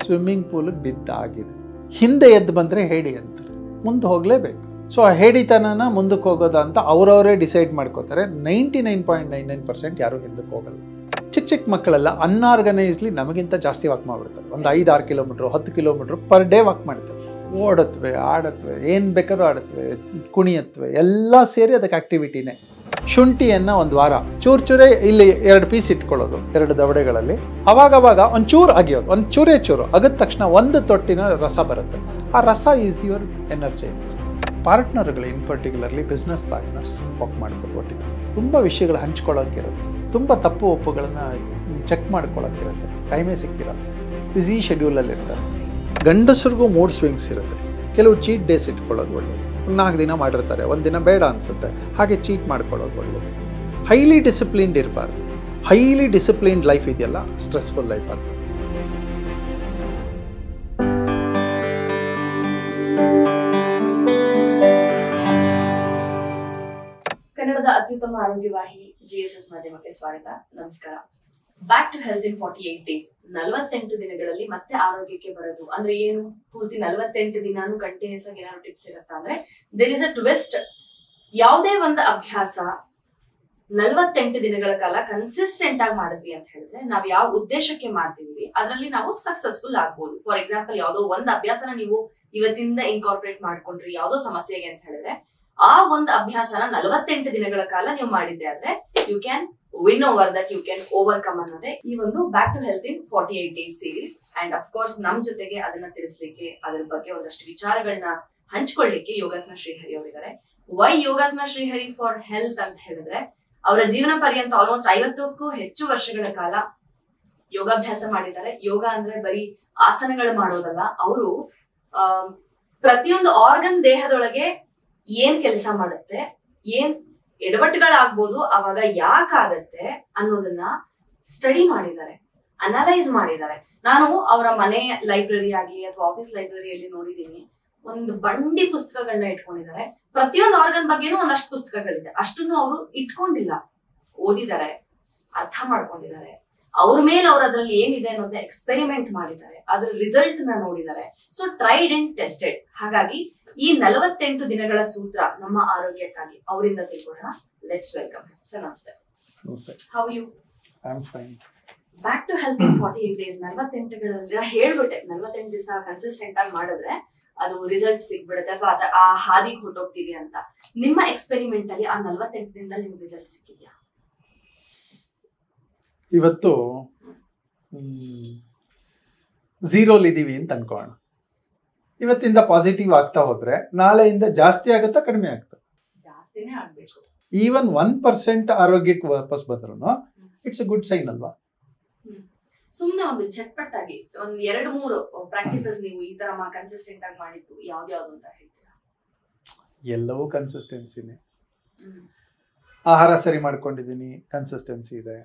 Swimming ಪೂಲಿಗೆ ಬಿದ್ದಾಗಿದೆ. ಹಿಂದೆ ಎದ್ದು ಬಂದರೆ ಹೇಡಿ ಅಂತಾರೆ, ಮುಂದೆ ಹೋಗಲೇಬೇಕು. ಸೊ ಆ ಹೇಡಿತನನ ಮುಂದಕ್ಕೆ ಹೋಗೋದ ಅಂತ ಅವರವರೇ ಡಿಸೈಡ್ ಮಾಡ್ಕೋತಾರೆ. 99.99% ಯಾರೂ ಹಿಂದಕ್ಕೆ ಹೋಗಲ್ಲ. ಚಿಕ್ಕ ಚಿಕ್ಕ ಮಕ್ಕಳೆಲ್ಲ ಅನ್ಆರ್ಗನೈಸ್ಲಿ ನಮಗಿಂತ ಜಾಸ್ತಿ ವಾಕ್ ಮಾಡಿಬಿಡ್ತಾರೆ. ಒಂದು 5-6 kilometre 10 kilometre per day walk ಮಾಡ್ತಾರೆ. ಓಡತ್ವೆ, ಆಡತ್ವೆ, ಏನು ಬೇಕಾದ್ರೂ ಆಡತ್ವೆ, ಕುಣಿಯತ್ವೆ, ಎಲ್ಲ ಸೇರಿ ಅದಕ್ಕೆ ಆ್ಯಕ್ಟಿವಿಟಿನೇ. ಶುಂಠಿಯನ್ನು ಒಂದು ವಾರ ಚೂರೇ ಇಲ್ಲಿ 2 ಪೀಸ್ ಇಟ್ಕೊಳ್ಳೋದು 2 ದವಡೆಗಳಲ್ಲಿ. ಅವಾಗವಾಗ ಒಂಚೂರು ಅಗಿಯೋದು, ಒಂದು ಚೂರು ಅಗದ ತಕ್ಷಣ ಒಂದು ತೊಟ್ಟಿನ ರಸ ಬರುತ್ತೆ. ಆ ರಸ ಈಸ್ ಯುವರ್ ಎನರ್ಜಿ. ಪಾರ್ಟ್ನರ್ಗಳು in particularly business partners walk ಮಾಡ್ಬೋದು ಒಟ್ಟಿಗೆ. ತುಂಬ ವಿಷಯಗಳು ಹಂಚ್ಕೊಳ್ಳೋಕ್ಕಿರುತ್ತೆ, ತುಂಬ ತಪ್ಪು ಒಪ್ಪುಗಳನ್ನು ಚೆಕ್ ಮಾಡ್ಕೊಳ್ಳೋಕ್ಕಿರುತ್ತೆ. ಟೈಮೇ ಸಿಕ್ಕಿರಲ್ಲ, ಬ್ಯುಸಿ ಶೆಡ್ಯೂಲಲ್ಲಿ ಇರ್ತಾರೆ. ಗಂಡಸರಿಗೂ ಮೂಡ್ ಸ್ವಿಂಗ್ಸ್ ಇರುತ್ತೆ. ಕೆಲವು ಚೀಟ್ ಡೇಸ್ ಇಟ್ಕೊಳ್ಳೋದು ಒಳ್ಳೆಯದು. 4 ದಿನ ಮಾಡಿರ್ತಾರೆ, 1 ದಿನ ಬೇಡ ಅನಿಸುತ್ತೆ, ಹಾಗೆ ಚೀಟ್ ಮಾಡ್ಕೊಳ್ಳೋದು ಒಳ್ಳೆಯದು. ಹೈಲಿ ಡಿಸಿಪ್ಲಿನ್ಡ್ ಇರಬಾರ್ದು. ಹೈಲಿ ಡಿಸಿಪ್ಲಿನ್ಡ್ ಲೈಫ್ ಇದೆಯಲ್ಲ, ಸ್ಟ್ರೆಸ್ಫುಲ್ ಲೈಫ್ ಅಂತ. ಕನ್ನಡದ ಅತ್ಯುತ್ತಮ ಆರೋಗ್ಯ ವಾಹಿನಿ GSS ಮಾಧ್ಯಮಕ್ಕೆ ಸ್ವಾಗತ. ನಮಸ್ಕಾರ. Back to health in 48 days. 48 ದಿನಗಳಲ್ಲಿ ಮತ್ತೆ ಆರೋಗ್ಯಕ್ಕೆ ಬರೋದು ಅಂದ್ರೆ ಏನು? ಪೂರ್ತಿ 48 ದಿನಾನು ಕಂಟಿನ್ಯೂಸ್ ಆಗಿ ಏನಾದ್ರು ಟಿಪ್ಸ್ ಇರುತ್ತಾ ಅಂದ್ರೆ ದೇರ್ ಇಸ್ ಅ ಟ್ವಿಸ್ಟ್. ಯಾವುದೇ ಒಂದು ಅಭ್ಯಾಸ 48 ದಿನಗಳ ಕಾಲ ಕನ್ಸಿಸ್ಟೆಂಟ್ ಆಗಿ ಮಾಡಿದ್ವಿ ಅಂತ ಹೇಳಿದ್ರೆ ನಾವ್ ಯಾವ ಉದ್ದೇಶಕ್ಕೆ ಮಾಡ್ತೀವಿ ಅದರಲ್ಲಿ ನಾವು ಸಕ್ಸಸ್ಫುಲ್ ಆಗ್ಬೋದು. ಫಾರ್ ಎಕ್ಸಾಂಪಲ್, ಯಾವುದೋ ಒಂದು ಅಭ್ಯಾಸನ ನೀವು ಇವತ್ತಿಂದ ಇನ್ಕಾರ್ಪೊರೇಟ್ ಮಾಡ್ಕೊಂಡ್ರಿ ಯಾವುದೋ ಸಮಸ್ಯೆಗೆ ಅಂತ ಹೇಳಿದ್ರೆ, ಆ ಒಂದು ಅಭ್ಯಾಸನ 48 ದಿನಗಳ ಕಾಲ ನೀವು ಮಾಡಿದ್ದೆ ಆದ್ರೆ you can win over that, you can overcome ಅನ್ನೋದೇ ಈ ಒಂದು back to health in 48 days series. And of course ನಮ್ ಜೊತೆಗೆ ಅದನ್ನ ತಿಳಿಸ್ಲಿಕ್ಕೆ, ಅದ್ರ ಬಗ್ಗೆ ಒಂದಷ್ಟು ವಿಚಾರಗಳನ್ನ ಹಂಚ್ಕೊಳ್ಳಿಕ್ಕೆ ಯೋಗಾತ್ಮ ಶ್ರೀಹರಿ ಅವರಿದ್ದಾರೆ. ವೈ ಯೋಗಾತ್ಮ ಶ್ರೀಹರಿ ಫಾರ್ ಹೆಲ್ತ್ ಅಂತ ಹೇಳಿದ್ರೆ, ಅವರ ಜೀವನ ಪರ್ಯಂತ ಆಲ್ಮೋಸ್ಟ್ 50ಕ್ಕೂ ಹೆಚ್ಚು ವರ್ಷಗಳ ಕಾಲ ಯೋಗಾಭ್ಯಾಸ ಮಾಡಿದ್ದಾರೆ. ಯೋಗ ಅಂದ್ರೆ ಬರೀ ಆಸನಗಳು ಮಾಡೋದಲ್ಲ, ಅವರು ಪ್ರತಿಯೊಂದು ಆರ್ಗನ್ ದೇಹದೊಳಗೆ ಏನ್ ಕೆಲಸ ಮಾಡುತ್ತೆ, ಏನ್ ಎಡವಟ್ಟುಗಳಾಗ್ಬೋದು, ಅವಾಗ ಯಾಕಾಗತ್ತೆ ಅನ್ನೋದನ್ನ ಸ್ಟಡಿ ಮಾಡಿದ್ದಾರೆ, ಅನಲೈಸ್ ಮಾಡಿದ್ದಾರೆ. ನಾನು ಅವರ ಮನೆ ಲೈಬ್ರರಿ ಆಗ್ಲಿ ಅಥವಾ ಆಫೀಸ್ ಲೈಬ್ರರಿಯಲ್ಲಿ ನೋಡಿದೀನಿ, ಒಂದು ಬಂಡಿ ಪುಸ್ತಕಗಳನ್ನ ಇಟ್ಕೊಂಡಿದ್ದಾರೆ. ಪ್ರತಿಯೊಂದು ಆರ್ಗನ್ ಬಗ್ಗೆನೂ ಒಂದಷ್ಟು ಪುಸ್ತಕಗಳಿದೆ. ಅಷ್ಟನ್ನು ಅವರು ಇಟ್ಕೊಂಡಿಲ್ಲ, ಓದಿದ್ದಾರೆ, ಅರ್ಥ ಮಾಡ್ಕೊಂಡಿದ್ದಾರೆ. ಅವ್ರ ಮೇಲೆ ಅವ್ರು ಅದ್ರಲ್ಲಿ ಏನಿದೆ ಅನ್ನೋದನ್ನ ಎಕ್ಸ್ಪೆರಿಮೆಂಟ್ ಮಾಡಿದ್ದಾರೆ, ಅದ್ರ ರಿಸಲ್ಟ್ ನ ನೋಡಿದ್ದಾರೆ. So tried and tested. ಹಾಗಾಗಿ ಈ 48 ದಿನಗಳ ಸೂತ್ರ ನಮ್ಮ ಆರೋಗ್ಯಕ್ಕಾಗಿ ಅವರಿಂದ ತಿಳ್ಕೊಳ್ಳೋಣ. Let's welcome sir. ನಮಸ್ತೆ. How you? I am fine. Back to health in 48 days 48 ಹೇಳ್ಬಿಟ್ಟೆ. 48 ದಿವಸ ಕನ್ಸಿಸ್ಟೆಂಟ್ ಆಗಿ ಮಾಡಿದ್ರೆ ಅದು ರಿಸಲ್ಟ್ ಸಿಗ್ಬಿಡುತ್ತೆ ಅಥವಾ ಆ ಹಾದಿಗೆ ಹೊರಟೋಗ್ತೀವಿ ಅಂತ. ನಿಮ್ಮ ಎಕ್ಸ್ಪೆರಿಮೆಂಟ್ ಅಲ್ಲಿ ಆ 48 ದಿನದಲ್ಲಿ ನಿಮ್ಗೆ ರಿಸಲ್ಟ್ ಸಿಕ್ಕಿದ್ಯಾ? ಇವತ್ತು 0 ಇದೀವಿ ಅಂತ ಅನ್ಕೋಣ. ಇವತ್ತಿಂದ ಪಾಸಿಟಿವ್ ಆಗ್ತಾ ಹೋದ್ರೆ ನಾಳೆಯಿಂದ ಜಾಸ್ತಿ ಆಗುತ್ತಾ ಕಡಿಮೆ ಆಗ್ತಾ? ಜಾಸ್ತಿನೇ ಆಗ್ಬೇಕು. ಈವನ್ 1% ಆರೋಗ್ಯಕ್ಕೆ ವಾಪಸ್ ಬಂದ್ರು ಇಟ್ಸ್ ಅ ಗುಡ್ ಸೈನ್ ಅಲ್ವಾ? ಸುಮ್ನೆ ಒಂದು ಚಟ್ಪಟ್ಟಾಗಿ ಒಂದ್ 2-3 ಪ್ರಾಕ್ಟೀಸಸ್ ನೀವು ಈ ತರ ಕನ್ಸಿಸ್ಟೆಂಟ್ ಆಗಿ ಮಾಡಿದ್ದು ಯಾವ್ದು ಅಂತ ಹೇಳ್ತೀರಾ? ಎಲ್ಲವೂ ಕನ್ಸಿಸ್ಟೆನ್ಸಿನೇ. ಆಹಾರ ಸರಿ ಮಾಡ್ಕೊಂಡಿದ್ದೀನಿ, ಕನ್ಸಿಸ್ಟೆನ್ಸಿ ಇದೆ.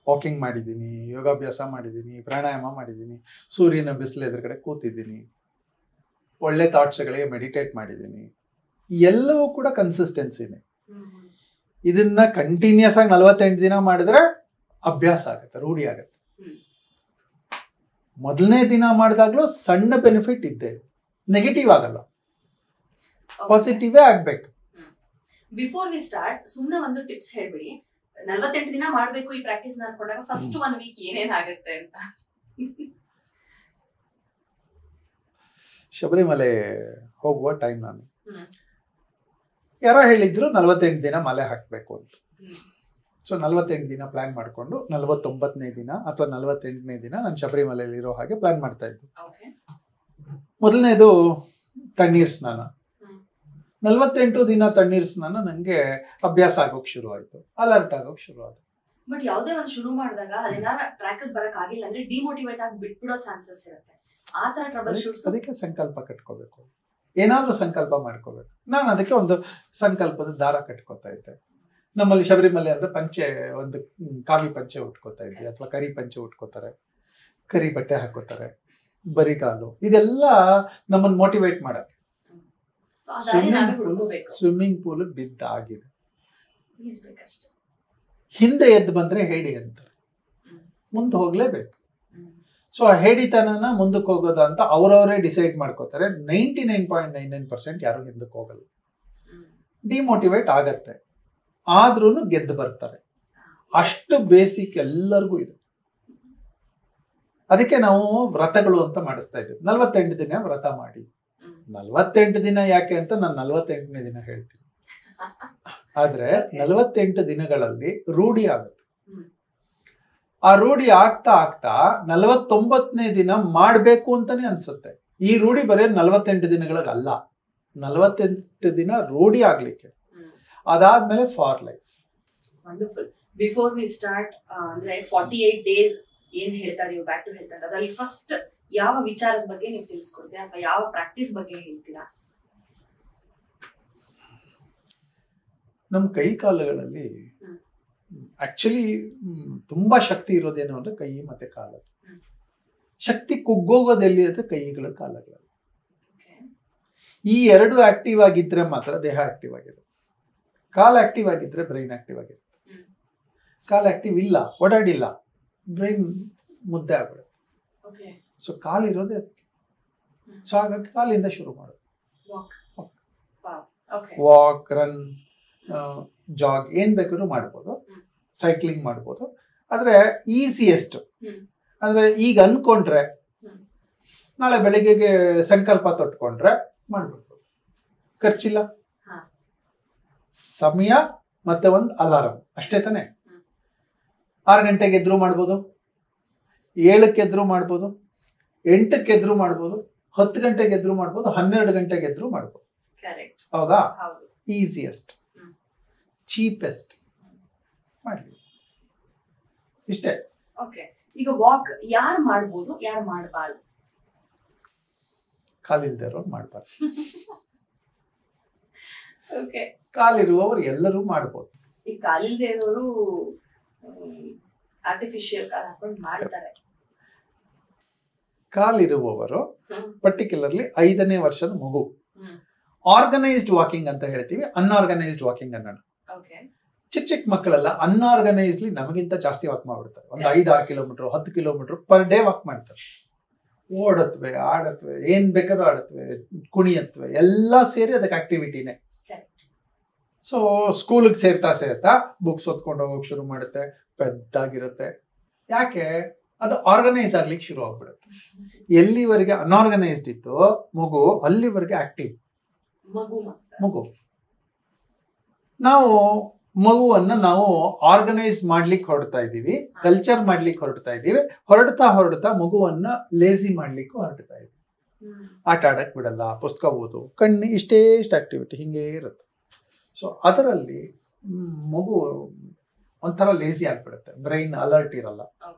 ವಾಕಿಂಗ್ ಮಾಡಿದ್ದೀನಿ, ಯೋಗಾಭ್ಯಾಸ ಮಾಡಿದ್ದೀನಿ, ಪ್ರಾಣಾಯಾಮ ಮಾಡಿದ್ದೀನಿ, ಸೂರ್ಯನ ಬಿಸಿಲು ಎದುರುಗಡೆ ಕೂತಿದ್ದೀನಿ, ಒಳ್ಳೆ ಥಾಟ್ಸ್ಗಳಿಗೆ ಮೆಡಿಟೇಟ್ ಮಾಡಿದ್ದೀನಿ. ಎಲ್ಲವೂ ಕೂಡ ಕನ್ಸಿಸ್ಟೆನ್ಸಿನೇ. ಇದನ್ನ ಕಂಟಿನ್ಯೂಸ್ ಆಗಿ 48 ದಿನ ಮಾಡಿದ್ರೆ ಅಭ್ಯಾಸ ಆಗುತ್ತೆ, ರೂಢಿ ಆಗುತ್ತೆ. ಮೊದಲನೇ ದಿನ ಮಾಡಿದಾಗ್ಲೂ ಸಣ್ಣ ಬೆನಿಫಿಟ್ ಇದ್ದೇ, ನೆಗೆಟಿವ್ ಆಗಲ್ಲ, ಪಾಸಿಟಿವೇ ಆಗ್ಬೇಕು. ಬಿಫೋರ್ ವಿ ಸ್ಟಾರ್ಟ್ ಸುಮ್ನೆ ಒಂದು ಟಿಪ್ಸ್ ಹೇಳ್ಬಿಡಿ. 48 ದಿನ ಮಾಡ್ಬೇಕು ಈ ಪ್ರಾಕ್ಟೀಸ್ ಅನ್ಕೊಂಡಾಗ ಫಸ್ಟ್ 1 ವೀಕ್ ಏನೇನಾಗುತ್ತೆ ಅಂತ. ಶಬರಿಮಲೆ ಹೋಗುವ ಟೈಮ್ ನಾನು ಯಾರೋ ಹೇಳಿದ್ರು 48 ದಿನ ಮಲೆ ಹಾಕ್ಬೇಕು ಅಂತ. ಸೊ 48 ದಿನ ಪ್ಲಾನ್ ಮಾಡ್ಕೊಂಡು 49ನೇ ದಿನ ಅಥವಾ 48ನೇ ದಿನ ನಾನು ಶಬರಿಮಲೆಯಲ್ಲಿ ಇರೋ ಹಾಗೆ ಪ್ಲಾನ್ ಮಾಡ್ತಾ ಇದ್ದೆ. ಮೊದಲನೇದು ತಣ್ಣೀರ್ ಸ್ನಾನ. 48 ದಿನ ತಣ್ಣೀರ್ ಸ್ನಾನ ನಂಗೆ ಅಭ್ಯಾಸ ಆಗೋಕ್ ಶುರು ಆಯ್ತು, ಅಲರ್ಟ್ ಆಗೋಕ್ ಶುರು ಆಯ್ತು. ಬಟ್ ಯಾವುದೇ ಒಂದು ಶುರು ಮಾಡಿದಾಗ ಅದೇನಾರ ಟ್ರ್ಯಾಕ್ ಬರಕ್ ಆಗಿಲ್ಲ ಅಂದ್ರೆ ಡಿಮೋಟಿವೇಟ್ ಆಗಿ ಬಿಟ್ಬಿಡೋ ಚಾನ್ಸಸ್ ಇರುತ್ತೆ. ಆ ತರ ಟ್ರಬಲ್ ಶೂಟ್ಸ್. ಅದಕ್ಕೆ ಸಂಕಲ್ಪ ಕಟ್ಕೋಬೇಕು, ಏನಾದ್ರೂ ಸಂಕಲ್ಪ ಮಾಡ್ಕೋಬೇಕು. ನಾನು ಅದಕ್ಕೆ ಒಂದು ಸಂಕಲ್ಪದ ದಾರ ಕಟ್ಕೋತಾ ಇದ್ದೆ. ನಮ್ಮಲ್ಲಿ ಶಬರಿಮಲೆ ಅಂದ್ರೆ ಪಂಚೆ, ಒಂದು ಕಾವಿ ಪಂಚೆ ಉಟ್ಕೋತಾ ಇದ್ವಿ, ಅಥವಾ ಕರಿ ಪಂಚೆ ಉಟ್ಕೋತಾರೆ, ಕರಿ ಬಟ್ಟೆ ಹಾಕೋತಾರೆ, ಬರಿಗಾಲು. ಇದೆಲ್ಲ ನಮ್ಮನ್ನು ಮೋಟಿವೇಟ್ ಮಾಡಕ್ಕೆ. ಸ್ವಿಮ್ಮಿಂಗ್ ಪೂಲ್ ಬಿದ್ದಾಗಿದೆ, ಹಿಂದೆ ಎದ್ದು ಬಂದ್ರೆ ಹೇಳಿ ಅಂತಾರೆ, ಮುಂದೆ ಹೋಗ್ಲೇಬೇಕು. ಸೊ ಆ ಹೇಡಿತನನ ಮುಂದಕ್ಕೆ ಹೋಗೋದು ಅಂತ ಅವರವರೇ ಡಿಸೈಡ್ ಮಾಡ್ಕೋತಾರೆ. 99.99% ಯಾರು ಹಿಂದಕ್ಕೆ ಹೋಗಲ್ಲ, ಡಿಮೋಟಿವೇಟ್ ಆಗತ್ತೆ, ಆದ್ರೂ ಗೆದ್ದು ಬರ್ತಾರೆ. ಅಷ್ಟು ಬೇಸಿಕ್ ಎಲ್ಲರಿಗೂ ಇದೆ. ಅದಕ್ಕೆ ನಾವು ವ್ರತಗಳು ಅಂತ ಮಾಡಿಸ್ತಾ ಇದ್ದೀವಿ. 48 ದಿನ ವ್ರತ ಮಾಡಿ. 48 ದಿನ ಯಾಕೆ ಅಂತ ನಾನು 48ನೇ ದಿನ ಹೇಳ್ತೀನಿ. ಆದ್ರೆ 48 ದಿನಗಳಲ್ಲಿ ರೂಢಿ ಆಗುತ್ತೆ. ಆ ರೂಢಿ ಆಗ್ತಾ ಆಗ್ತಾ 49ನೇ ದಿನ ಮಾಡ್ಬೇಕು ಅಂತಾನೆ ಅನ್ಸುತ್ತೆ. ಈ ರೂಢಿ ಬರೀ 48 ದಿನಗಳಿಗಲ್ಲ, 48 ದಿನ ರೂಢಿ ಆಗ್ಲಿಕ್ಕೆ, ಅದಾದ್ಮೇಲೆ for life. Wonderful. Before we start ಅಂದ್ರೆ 48 ಡೇಸ್ ಏನ್ ಹೇಳ್ತಾ ಇದೀವಿ ಬ್ಯಾಕ್ ಟು ಹೆಲ್ತ್ ಅಂತ, ಅದ್ರಲ್ಲಿ ಫಸ್ಟ್ ಯಾವ ವಿಚಾರದ ಬಗ್ಗೆ ನೀವು ತಿಳಿಸ್ಕೊಡ್ತೀರಾ ಅಥವಾ ಯಾವ ಪ್ರಾಕ್ಟೀಸ್ ಬಗ್ಗೆ ಹೇಳ್ತೀರಾ? ನಮ್ಮ ಕೈ ಕಾಲುಗಳಲ್ಲಿ ಆಕ್ಚುಲಿ ತುಂಬಾ ಶಕ್ತಿ ಇರೋದೇನು ಅಂದ್ರೆ ಕೈ ಮತ್ತೆ ಕಾಲ. ಶಕ್ತಿ ಕುಗ್ಗೋಗೋದೆಲ್ಲಿ ಅಂದ್ರೆ ಕೈಗಳ ಕಾಲಗಳಲ್ಲಿ. ಈ ಎರಡು ಆಕ್ಟಿವ್ ಆಗಿದ್ರೆ ಮಾತ್ರ ದೇಹ ಆಕ್ಟಿವ್ ಆಗಿರುತ್ತೆ. ಕಾಲ ಆಕ್ಟಿವ್ ಆಗಿದ್ರೆ ಬ್ರೈನ್ ಆಕ್ಟಿವ್ ಆಗಿರುತ್ತೆ. ಕಾಲ ಆಕ್ಟಿವ್ ಇಲ್ಲ, ಓಡಾಡಿಲ್ಲ, ಬ್ರೈನ್ ಮುದ್ದೆ ಆಗ್ಬಿಡುತ್ತೆ. ಸೊ ಕಾಲಿರೋದೇ ಅದಕ್ಕೆ. ಸೊ ಹಾಗಾಗಿ ಕಾಲಿಂದ ಶುರು ಮಾಡೋದು. ವಾಕ್, ರನ್, ಜಾಗ್ ಏನ್ ಬೇಕಾದ್ರೂ ಮಾಡ್ಬೋದು, ಸೈಕ್ಲಿಂಗ್ ಮಾಡ್ಬೋದು. ಆದ್ರೆ ಈಸಿಯೆಸ್ಟ್ ಅಂದ್ರೆ ಈಗ ಅನ್ಕೊಂಡ್ರೆ ನಾಳೆ ಬೆಳಿಗ್ಗೆಗೆ ಸಂಕಲ್ಪ ತೊಟ್ಕೊಂಡ್ರೆ ಮಾಡ್ಬಿಡ್ಬೋದು, ಖರ್ಚಿಲ್ಲ, ಸಮಯ ಮತ್ತೆ ಒಂದು ಅಲಾರಂ ಅಷ್ಟೇ ತಾನೆ. 6 ಗಂಟೆಗೆ ಎದ್ರು ಮಾಡ್ಬೋದು, 7ಕ್ಕೆ ಎದ್ರು ಮಾಡ್ಬೋದು, 8ಕ್ಕೆ ಎದ್ರು ಮಾಡ್ಬೋದು, 10 ಗಂಟೆಗೆ ಎದ್ರು ಮಾಡ್ಬೋದು, 12 ಗಂಟೆಗೆ ಎದ್ರು ಮಾಡ್ಬೋದು. ಹೌದಾ? ಈಸಿಯೆಸ್ಟ್, ಚೀಪೆಸ್ಟ್ ಮಾಡಿ ಇಷ್ಟೇ. ಓಕೆ, ಈಗ ವಾಕ್ ಯಾರು ಮಾಡ್ಬೋದು, ಯಾರು ಮಾಡಬಾರ್ದು? ಕಾಲಿಲ್ದೇ ಇರೋರು ಮಾಡಬಾರ್ದು. ಓಕೆ, ಕಾಲಿರುವವರು ಎಲ್ಲರೂ ಮಾಡ್ಬೋದು. ಈ ಕಾಲಿಲ್ದೇ ಇರೋರು ಆರ್ಟಿಫಿಷಿಯಲ್ ಕಾಲ್ ಹಾಕೊಂಡು ಮಾಡ್ತಾರೆ. ಕಾಲಿರುವವರು ಪರ್ಟಿಕ್ಯುಲರ್ಲಿ 5ನೇ ವರ್ಷದ ಮಗು ಆರ್ಗನೈಸ್ಡ್ ವಾಕಿಂಗ್ ಅಂತ ಹೇಳ್ತೀವಿ, ಅನ್ಆರ್ಗನೈಸ್ಡ್ ವಾಕಿಂಗ್ ಅನ್ನೋಣ. ಚಿಕ್ಕ ಚಿಕ್ಕ ಮಕ್ಕಳೆಲ್ಲ ಅನ್ಆರ್ಗನೈಸ್ಲಿ ನಮಗಿಂತ ಜಾಸ್ತಿ ವಾಕ್ ಮಾಡ್ಬಿಡ್ತಾರೆ. ಒಂದು 5-6 kilometre 10 kilometre per day walk ಮಾಡ್ತಾರೆ. ಓಡತ್ವೆ, ಆಡತ್ವೆ, ಏನ್ ಬೇಕಾದ್ರೂ ಆಡತ್ವೆ, ಕುಣಿಯತ್ವೆ, ಎಲ್ಲ ಸೇರಿ ಅದಕ್ಕೆ ಆಕ್ಟಿವಿಟಿನೇ. ಸೊ ಸ್ಕೂಲಿಗೆ ಸೇರ್ತಾ ಬುಕ್ಸ್ ಓದ್ಕೊಂಡು ಹೋಗೋಕೆ ಶುರು ಮಾಡುತ್ತೆ, ಪೆದ್ದಾಗಿರುತ್ತೆ. ಯಾಕೆ? ಅದು ಆರ್ಗನೈಸ್ ಆಗ್ಲಿಕ್ಕೆ ಶುರು ಆಗ್ಬಿಡುತ್ತೆ. ಎಲ್ಲಿವರೆಗೆ ಅನ್ಆರ್ಗನೈಸ್ಡ್ ಇತ್ತು ಮಗು, ಅಲ್ಲಿವರೆಗೆ ಆಕ್ಟಿವ್ ಮಗು. ನಾವು ಮಗುವನ್ನ ನಾವು ಆರ್ಗನೈಸ್ ಮಾಡ್ಲಿಕ್ಕೆ ಹೊರಡ್ತಾ ಇದ್ದೀವಿ, ಕಲ್ಚರ್ ಮಾಡ್ಲಿಕ್ಕೆ ಹೊರಡ್ತಾ ಇದ್ದೀವಿ. ಹೊರಡ್ತಾ ಮಗುವನ್ನ ಲೇಸಿ ಮಾಡ್ಲಿಕ್ಕೆ ಹೊರಡ್ತಾ ಇದ್ದೀವಿ. ಆಟ ಆಡಕ್ ಬಿಡಲ್ಲ, ಪುಸ್ತಕ ಓದು, ಕಣ್ಣು, ಇಷ್ಟೇ ಆಕ್ಟಿವಿಟಿ ಹಿಂಗೇ ಇರುತ್ತೆ. ಸೊ ಅದರಲ್ಲಿ ಮಗು ಒಂಥರ ಲೇಸಿ ಆಗ್ಬಿಡುತ್ತೆ, ಬ್ರೈನ್ ಅಲರ್ಟ್ ಇರಲ್ಲ.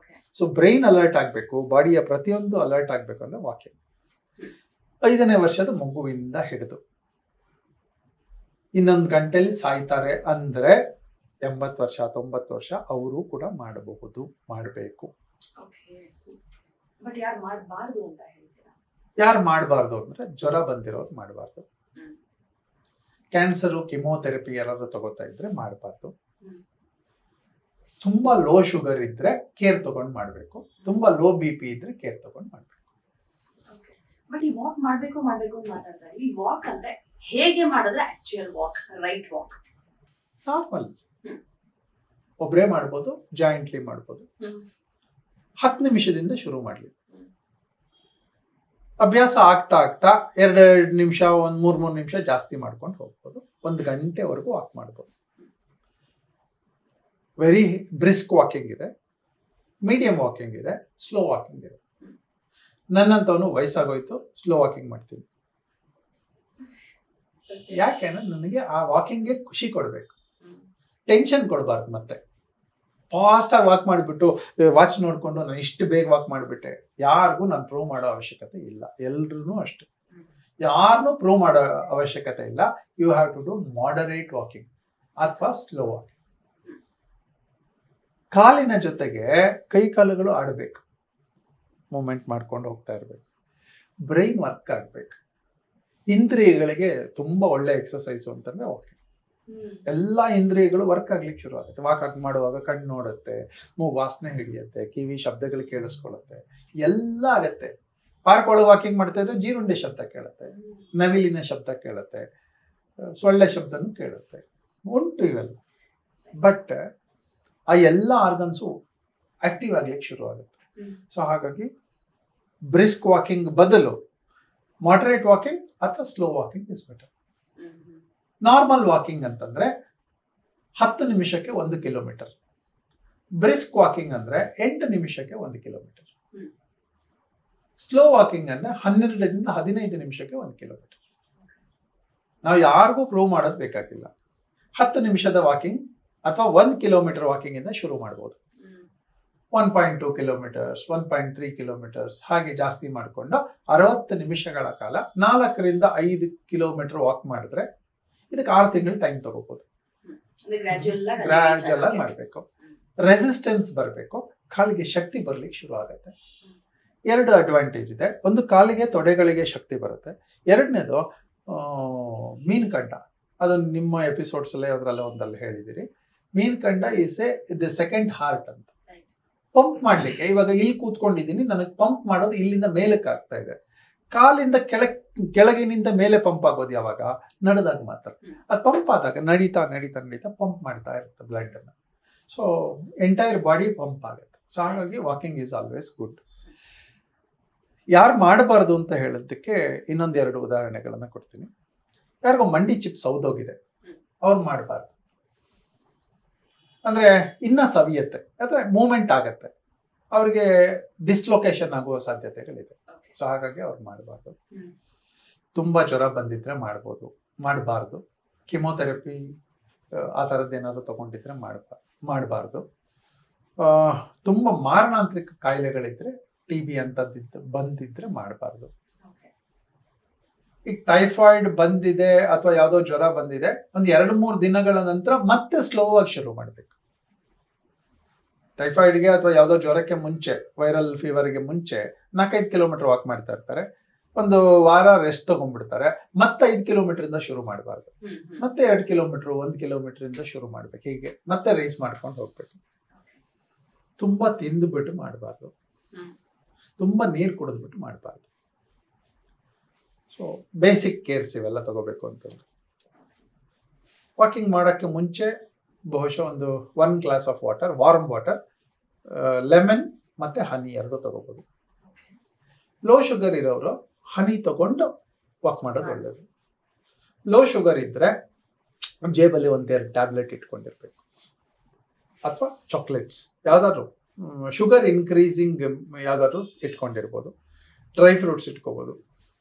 ಸೊ ಬ್ರೈನ್ ಅಲರ್ಟ್ ಆಗ್ಬೇಕು, ಬಾಡಿಯ ಪ್ರತಿಯೊಂದು ಅಲರ್ಟ್ ಆಗ್ಬೇಕು ಅಂದ್ರೆ ವಾಕಿಂಗ್. 5ನೇ ವರ್ಷದ ಮಗುವಿಂದ ಹಿಡಿದು 1 ಗಂಟೆಯಲ್ಲಿ ಸಾಯ್ತಾರೆ ಅಂದ್ರೆ 80 ವರ್ಷ 90 ವರ್ಷ ಅವರು ಕೂಡ ಮಾಡಬಹುದು, ಮಾಡಬೇಕು. ಯಾರು ಮಾಡಬಾರ್ದು ಅಂದ್ರೆ ಜ್ವರ ಬಂದಿರೋರು ಮಾಡಬಾರ್ದು, ಕ್ಯಾನ್ಸರು, ಕಿಮೋಥೆರಪಿ ಯಾರು ತಗೋತಾ ಇದ್ರೆ ಮಾಡಬಾರ್ದು, ತುಂಬಾ ಲೋ ಶುಗರ್ ಇದ್ರೆ ಕೇರ್ ತಗೊಂಡು ಮಾಡ್ಬೇಕು, ತುಂಬಾ ಲೋ BP ಇದ್ರೆ ಕೇರ್ ತಗೊಂಡು ಮಾಡ್ಬೇಕು. ಬಟ್ ಈ ವಾಕ್ ಮಾಡ್ಬೇಕು ಅಂತ ಮಾತಾಡ್ತಾರೆ. ಈ ವಾಕ್ ಅಂದ್ರೆ ಹೇಗೆ ಮಾಡಿದ್ರೆ actual walk, right walk? Normal ಒಬ್ರೇ ಮಾಡ್ಬೋದು, ಜಾಯಿಂಟ್ಲಿ ಮಾಡ್ಬೋದು. 10 ನಿಮಿಷದಿಂದ ಶುರು ಮಾಡ್ಲಿ. ಅಭ್ಯಾಸ ಆಗ್ತಾ 2 ನಿಮಿಷ, 3 ನಿಮಿಷ ಜಾಸ್ತಿ ಮಾಡ್ಕೊಂಡು ಹೋಗ್ಬೋದು. 1 ಗಂಟೆವರೆಗೂ ವಾಕ್ ಮಾಡ್ಬೋದು. ವೆರಿ ಬ್ರಿಸ್ಕ್ ವಾಕಿಂಗ್ ಇದೆ, ಮೀಡಿಯಂ ವಾಕಿಂಗ್ ಇದೆ, ಸ್ಲೋ ವಾಕಿಂಗ್ ಇದೆ. ನನ್ನಂತವನು ವಯಸ್ಸಾಗೋಯ್ತು, ಸ್ಲೋ ವಾಕಿಂಗ್ ಮಾಡ್ತೀನಿ. ಯಾಕೆಂದ್ರೆ ನನಗೆ ಆ ವಾಕಿಂಗ್ಗೆ ಖುಷಿ ಕೊಡ್ಬೇಕು, ಟೆನ್ಷನ್ ಕೊಡಬಾರ್ದು. ಮತ್ತೆ ಫಾಸ್ಟ್ ಆಗಿ ವಾಕ್ ಮಾಡಿಬಿಟ್ಟು ವಾಚ್ ನೋಡ್ಕೊಂಡು ನಾನು ಇಷ್ಟು ಬೇಗ ವಾಕ್ ಮಾಡಿಬಿಟ್ಟೆ, ಯಾರಿಗೂ ನಾನು ಪ್ರೂವ್ ಮಾಡೋ ಅವಶ್ಯಕತೆ ಇಲ್ಲ. ಎಲ್ರೂ ಅಷ್ಟೇ, ಯಾರನ್ನೂ ಪ್ರೂವ್ ಮಾಡೋ ಅವಶ್ಯಕತೆ ಇಲ್ಲ. You have to do moderate walking ಅಥವಾ ಸ್ಲೋ ವಾಕಿಂಗ್. ಕಾಲಿನ ಜೊತೆಗೆ ಕೈ ಕಾಲುಗಳು ಆಡಬೇಕು, ಮೂಮೆಂಟ್ ಮಾಡ್ಕೊಂಡು ಹೋಗ್ತಾ ಇರಬೇಕು, ಬ್ರೈನ್ ವರ್ಕ್ ಆಗಬೇಕು. ಇಂದ್ರಿಯಗಳಿಗೆ ತುಂಬಾ ಒಳ್ಳೆ ಎಕ್ಸರ್ಸೈಸು ಅಂತಂದ್ರೆ ವಾಕಿಂಗ್. ಎಲ್ಲ ಇಂದ್ರಿಯಗಳು ವರ್ಕ್ ಆಗ್ಲಿಕ್ಕೆ ಶುರು ಆಗುತ್ತೆ. ವಾಕ್ ಮಾಡುವಾಗ ಕಣ್ಣು ನೋಡುತ್ತೆ, ಮೂಗು ವಾಸನೆ ಹಿಡಿಯುತ್ತೆ, ಕಿವಿ ಶಬ್ದಗಳು ಕೇಳಿಸ್ಕೊಳ್ಳುತ್ತೆ, ಎಲ್ಲ ಆಗತ್ತೆ. ಪಾರ್ಕ್ ಒಳಗೆ ವಾಕಿಂಗ್ ಮಾಡ್ತಾ ಇದ್ರೆ ಜೀರುಂಡೆ ಶಬ್ದ ಕೇಳುತ್ತೆ, ನವಿಲಿನ ಶಬ್ದ ಕೇಳುತ್ತೆ, ಸೊಳ್ಳೆ ಶಬ್ದನೂ ಕೇಳುತ್ತೆ, ಉಂಟು ಇವೆಲ್ಲ. ಬಟ್ ಆ ಎಲ್ಲ ಆರ್ಗನ್ಸು ಆಕ್ಟಿವ್ ಆಗ್ಲಿಕ್ಕೆ ಶುರು ಆಗುತ್ತೆ. ಸೊ ಹಾಗಾಗಿ ಬ್ರಿಸ್ಕ್ ವಾಕಿಂಗ್ ಬದಲು ಮಾಡರೇಟ್ ವಾಕಿಂಗ್ ಅಥವಾ slow walking is better. Normal walking ಅಂತಂದ್ರೆ 10 ನಿಮಿಷಕ್ಕೆ 1 ಕಿಲೋಮೀಟರ್, ಬ್ರಿಸ್ಕ್ ವಾಕಿಂಗ್ ಅಂದ್ರೆ 8 ನಿಮಿಷಕ್ಕೆ 1 ಕಿಲೋಮೀಟರ್, ಸ್ಲೋ ವಾಕಿಂಗ್ ಅಂದ್ರೆ 12ರಿಂದ 15 ನಿಮಿಷಕ್ಕೆ 1 ಕಿಲೋಮೀಟರ್. ನಾವು ಯಾರಿಗೂ ಪ್ರೂವ್ ಮಾಡೋದು ಬೇಕಾಗಿಲ್ಲ. 10 ನಿಮಿಷದ ವಾಕಿಂಗ್ ಅಥವಾ 1 ಕಿಲೋಮೀಟರ್ ವಾಕಿಂಗ್ ಇಂದ ಶುರು ಮಾಡ್ಬೋದು. 1.2 ಕಿಲೋಮೀಟರ್ಸ್, 1.3 ಕಿಲೋಮೀಟರ್ಸ್ ಹಾಗೆ ಜಾಸ್ತಿ ಮಾಡಿಕೊಂಡು 60 ನಿಮಿಷಗಳ ಕಾಲ 4ರಿಂದ 5 ಕಿಲೋಮೀಟರ್ ವಾಕ್ ಮಾಡಿದ್ರೆ ಇದಕ್ಕೆ 6 ತಿಂಗಳು ಟೈಮ್ ತಗೋಬಹುದು. ಗ್ರಾಜುಯಲ್ ಆಗಿ ಮಾಡಬೇಕು, ರೆಸಿಸ್ಟೆನ್ಸ್ ಬರಬೇಕು, ಕಾಲಿಗೆ ಶಕ್ತಿ ಬರ್ಲಿಕ್ಕೆ ಶುರು ಆಗುತ್ತೆ. 2 ಅಡ್ವಾಂಟೇಜ್ ಇದೆ. ಒಂದು, ಕಾಲಿಗೆ ತೊಡೆಗಳಿಗೆ ಶಕ್ತಿ ಬರುತ್ತೆ. ಎರಡನೇದು ಮೀನ್ಕಂಡ. ಅದನ್ನು ನಿಮ್ಮ ಎಪಿಸೋಡ್ಸ್ ಅಲ್ಲೇ ಅದರಲ್ಲ ಒಂದಲ್ಲಿ ಹೇಳಿದಿರಿ. ಮೀನ್ಕಂಡ ಈಸ್ ದ ಸೆಕೆಂಡ್ ಹಾರ್ಟ್ ಅಂತ. ಪಂಪ್ ಮಾಡ್ಲಿಕ್ಕೆ ಇವಾಗ ಇಲ್ಲಿ ಕೂತ್ಕೊಂಡಿದ್ದೀನಿ, ನನಗೆ ಪಂಪ್ ಮಾಡೋದು ಇಲ್ಲಿಂದ ಮೇಲಕ್ಕೆ ಆಗ್ತಾ ಇದೆ. ಕಾಲಿಂದ ಕೆಳಗಿನಿಂದ ಮೇಲೆ ಪಂಪ್ ಆಗೋದು ಯಾವಾಗ? ನಡೆದಾಗ ಮಾತ್ರ. ಅದು ಪಂಪ್ ಆದಾಗ ನಡೀತಾ ನಡೀತಾ ನಡೀತಾ ಪಂಪ್ ಮಾಡ್ತಾ ಇರುತ್ತೆ ಬ್ಲಡ್ ಅನ್ನ. ಸೊ ಎಂಟೈರ್ ಬಾಡಿ ಪಂಪ್ ಆಗುತ್ತೆ. ಸೊ ಹಾಗಾಗಿ ವಾಕಿಂಗ್ ಈಸ್ ಆಲ್ವೇಸ್ ಗುಡ್. ಯಾರು ಮಾಡಬಾರ್ದು ಅಂತ ಹೇಳೋದಕ್ಕೆ ಇನ್ನೊಂದೆರಡು ಉದಾಹರಣೆಗಳನ್ನ ಕೊಡ್ತೀನಿ. ಯಾರಿಗೋ ಮಂಡಿ ಚಿಪ್ಸ್ ಸೌದೋಗಿದೆ, ಅವ್ರು ಮಾಡಬಾರ್ದು. ಅಂದ್ರೆ ಇನ್ನ ಸವಿಯತ್ತೆ, ಅಥವಾ ಮೂವ್ಮೆಂಟ್ ಆಗತ್ತೆ, ಅವ್ರಿಗೆ ಡಿಸ್ಲೊಕೇಶನ್ ಆಗುವ ಸಾಧ್ಯತೆಗಳಿದೆ. ಸೊ ಹಾಗಾಗಿ ಅವ್ರು ಮಾಡಬಾರ್ದು. ತುಂಬಾ ಜ್ವರ ಬಂದಿದ್ರೆ ಮಾಡ್ಬೋದು, ಮಾಡಬಾರ್ದು. ಕಿಮೋಥೆರಪಿ ಆ ಥರದ್ದು ಏನಾದ್ರು ತಗೊಂಡಿದ್ರೆ ಮಾಡಬಾರ್ದು. ತುಂಬಾ ಮಾರಣಾಂತಿಕ ಕಾಯಿಲೆಗಳಿದ್ರೆ, TB ಅಂತದ್ದು ಬಂದಿದ್ರೆ ಮಾಡಬಾರ್ದು. ಈಗ ಟೈಫಾಯ್ಡ್ ಬಂದಿದೆ ಅಥವಾ ಯಾವುದೋ ಜ್ವರ ಬಂದಿದೆ, ಒಂದು 2-3 ದಿನಗಳ ನಂತರ ಮತ್ತೆ ಸ್ಲೋ ಆಗಿ ಶುರು ಮಾಡಬೇಕು. ಟೈಫಾಯ್ಡ್ಗೆ ಅಥವಾ ಯಾವುದೋ ಜ್ವರಕ್ಕೆ ಮುಂಚೆ, ವೈರಲ್ ಫೀವರ್ಗೆ ಮುಂಚೆ 4-5 ಕಿಲೋಮೀಟರ್ ವಾಕ್ ಮಾಡ್ತಾ ಇರ್ತಾರೆ, ಒಂದು ವಾರ ರೆಸ್ಟ್ ತಗೊಂಡ್ಬಿಡ್ತಾರೆ, ಮತ್ತೆ 5 ಕಿಲೋಮೀಟರ್ ಇಂದ ಶುರು ಮಾಡಬಾರ್ದು. ಮತ್ತೆ 2 ಕಿಲೋಮೀಟರ್, 1 ಕಿಲೋಮೀಟರ್ ಇಂದ ಶುರು ಮಾಡ್ಬೇಕು. ಹೀಗೆ ಮತ್ತೆ ರೈಸ್ ಮಾಡ್ಕೊಂಡು ಹೋಗ್ಬೇಕು. ತುಂಬಾ ತಿಂದುಬಿಟ್ಟು ಮಾಡಬಾರ್ದು, ತುಂಬಾ ನೀರು ಕುಡಿದ್ಬಿಟ್ಟು ಮಾಡಬಾರ್ದು. ಸೊ ಬೇಸಿಕ್ ಕೇರ್ಸ್ ಇವೆಲ್ಲ ತಗೋಬೇಕು ಅಂತಂದ್ರೆ, ವಾಕಿಂಗ್ ಮಾಡೋಕ್ಕೆ ಮುಂಚೆ ಬಹುಶಃ ಒಂದು 1 glass of water, warm water, lemon ಮತ್ತೆ ಹನಿ 2 ತಗೋಬಹುದು. ಲೋ ಶುಗರ್ ಇರೋರು ಹನಿ ತಗೊಂಡು ವಾಕ್ ಮಾಡೋದು ಒಳ್ಳೇದು. ಲೋ ಶುಗರ್ ಇದ್ರೆ ಜೇಬಲ್ಲಿ 1-2 ಟ್ಯಾಬ್ಲೆಟ್ ಇಟ್ಕೊಂಡಿರ್ಬೇಕು, ಅಥವಾ ಚಾಕ್ಲೇಟ್ಸ್ ಯಾವ್ದಾದ್ರು ಶುಗರ್ ಇನ್ಕ್ರೀಸಿಂಗ್ ಯಾವ್ದಾದ್ರು ಇಟ್ಕೊಂಡಿರ್ಬೋದು. ಡ್ರೈ ಫ್ರೂಟ್ಸ್ ಇಟ್ಕೋಬಹುದು,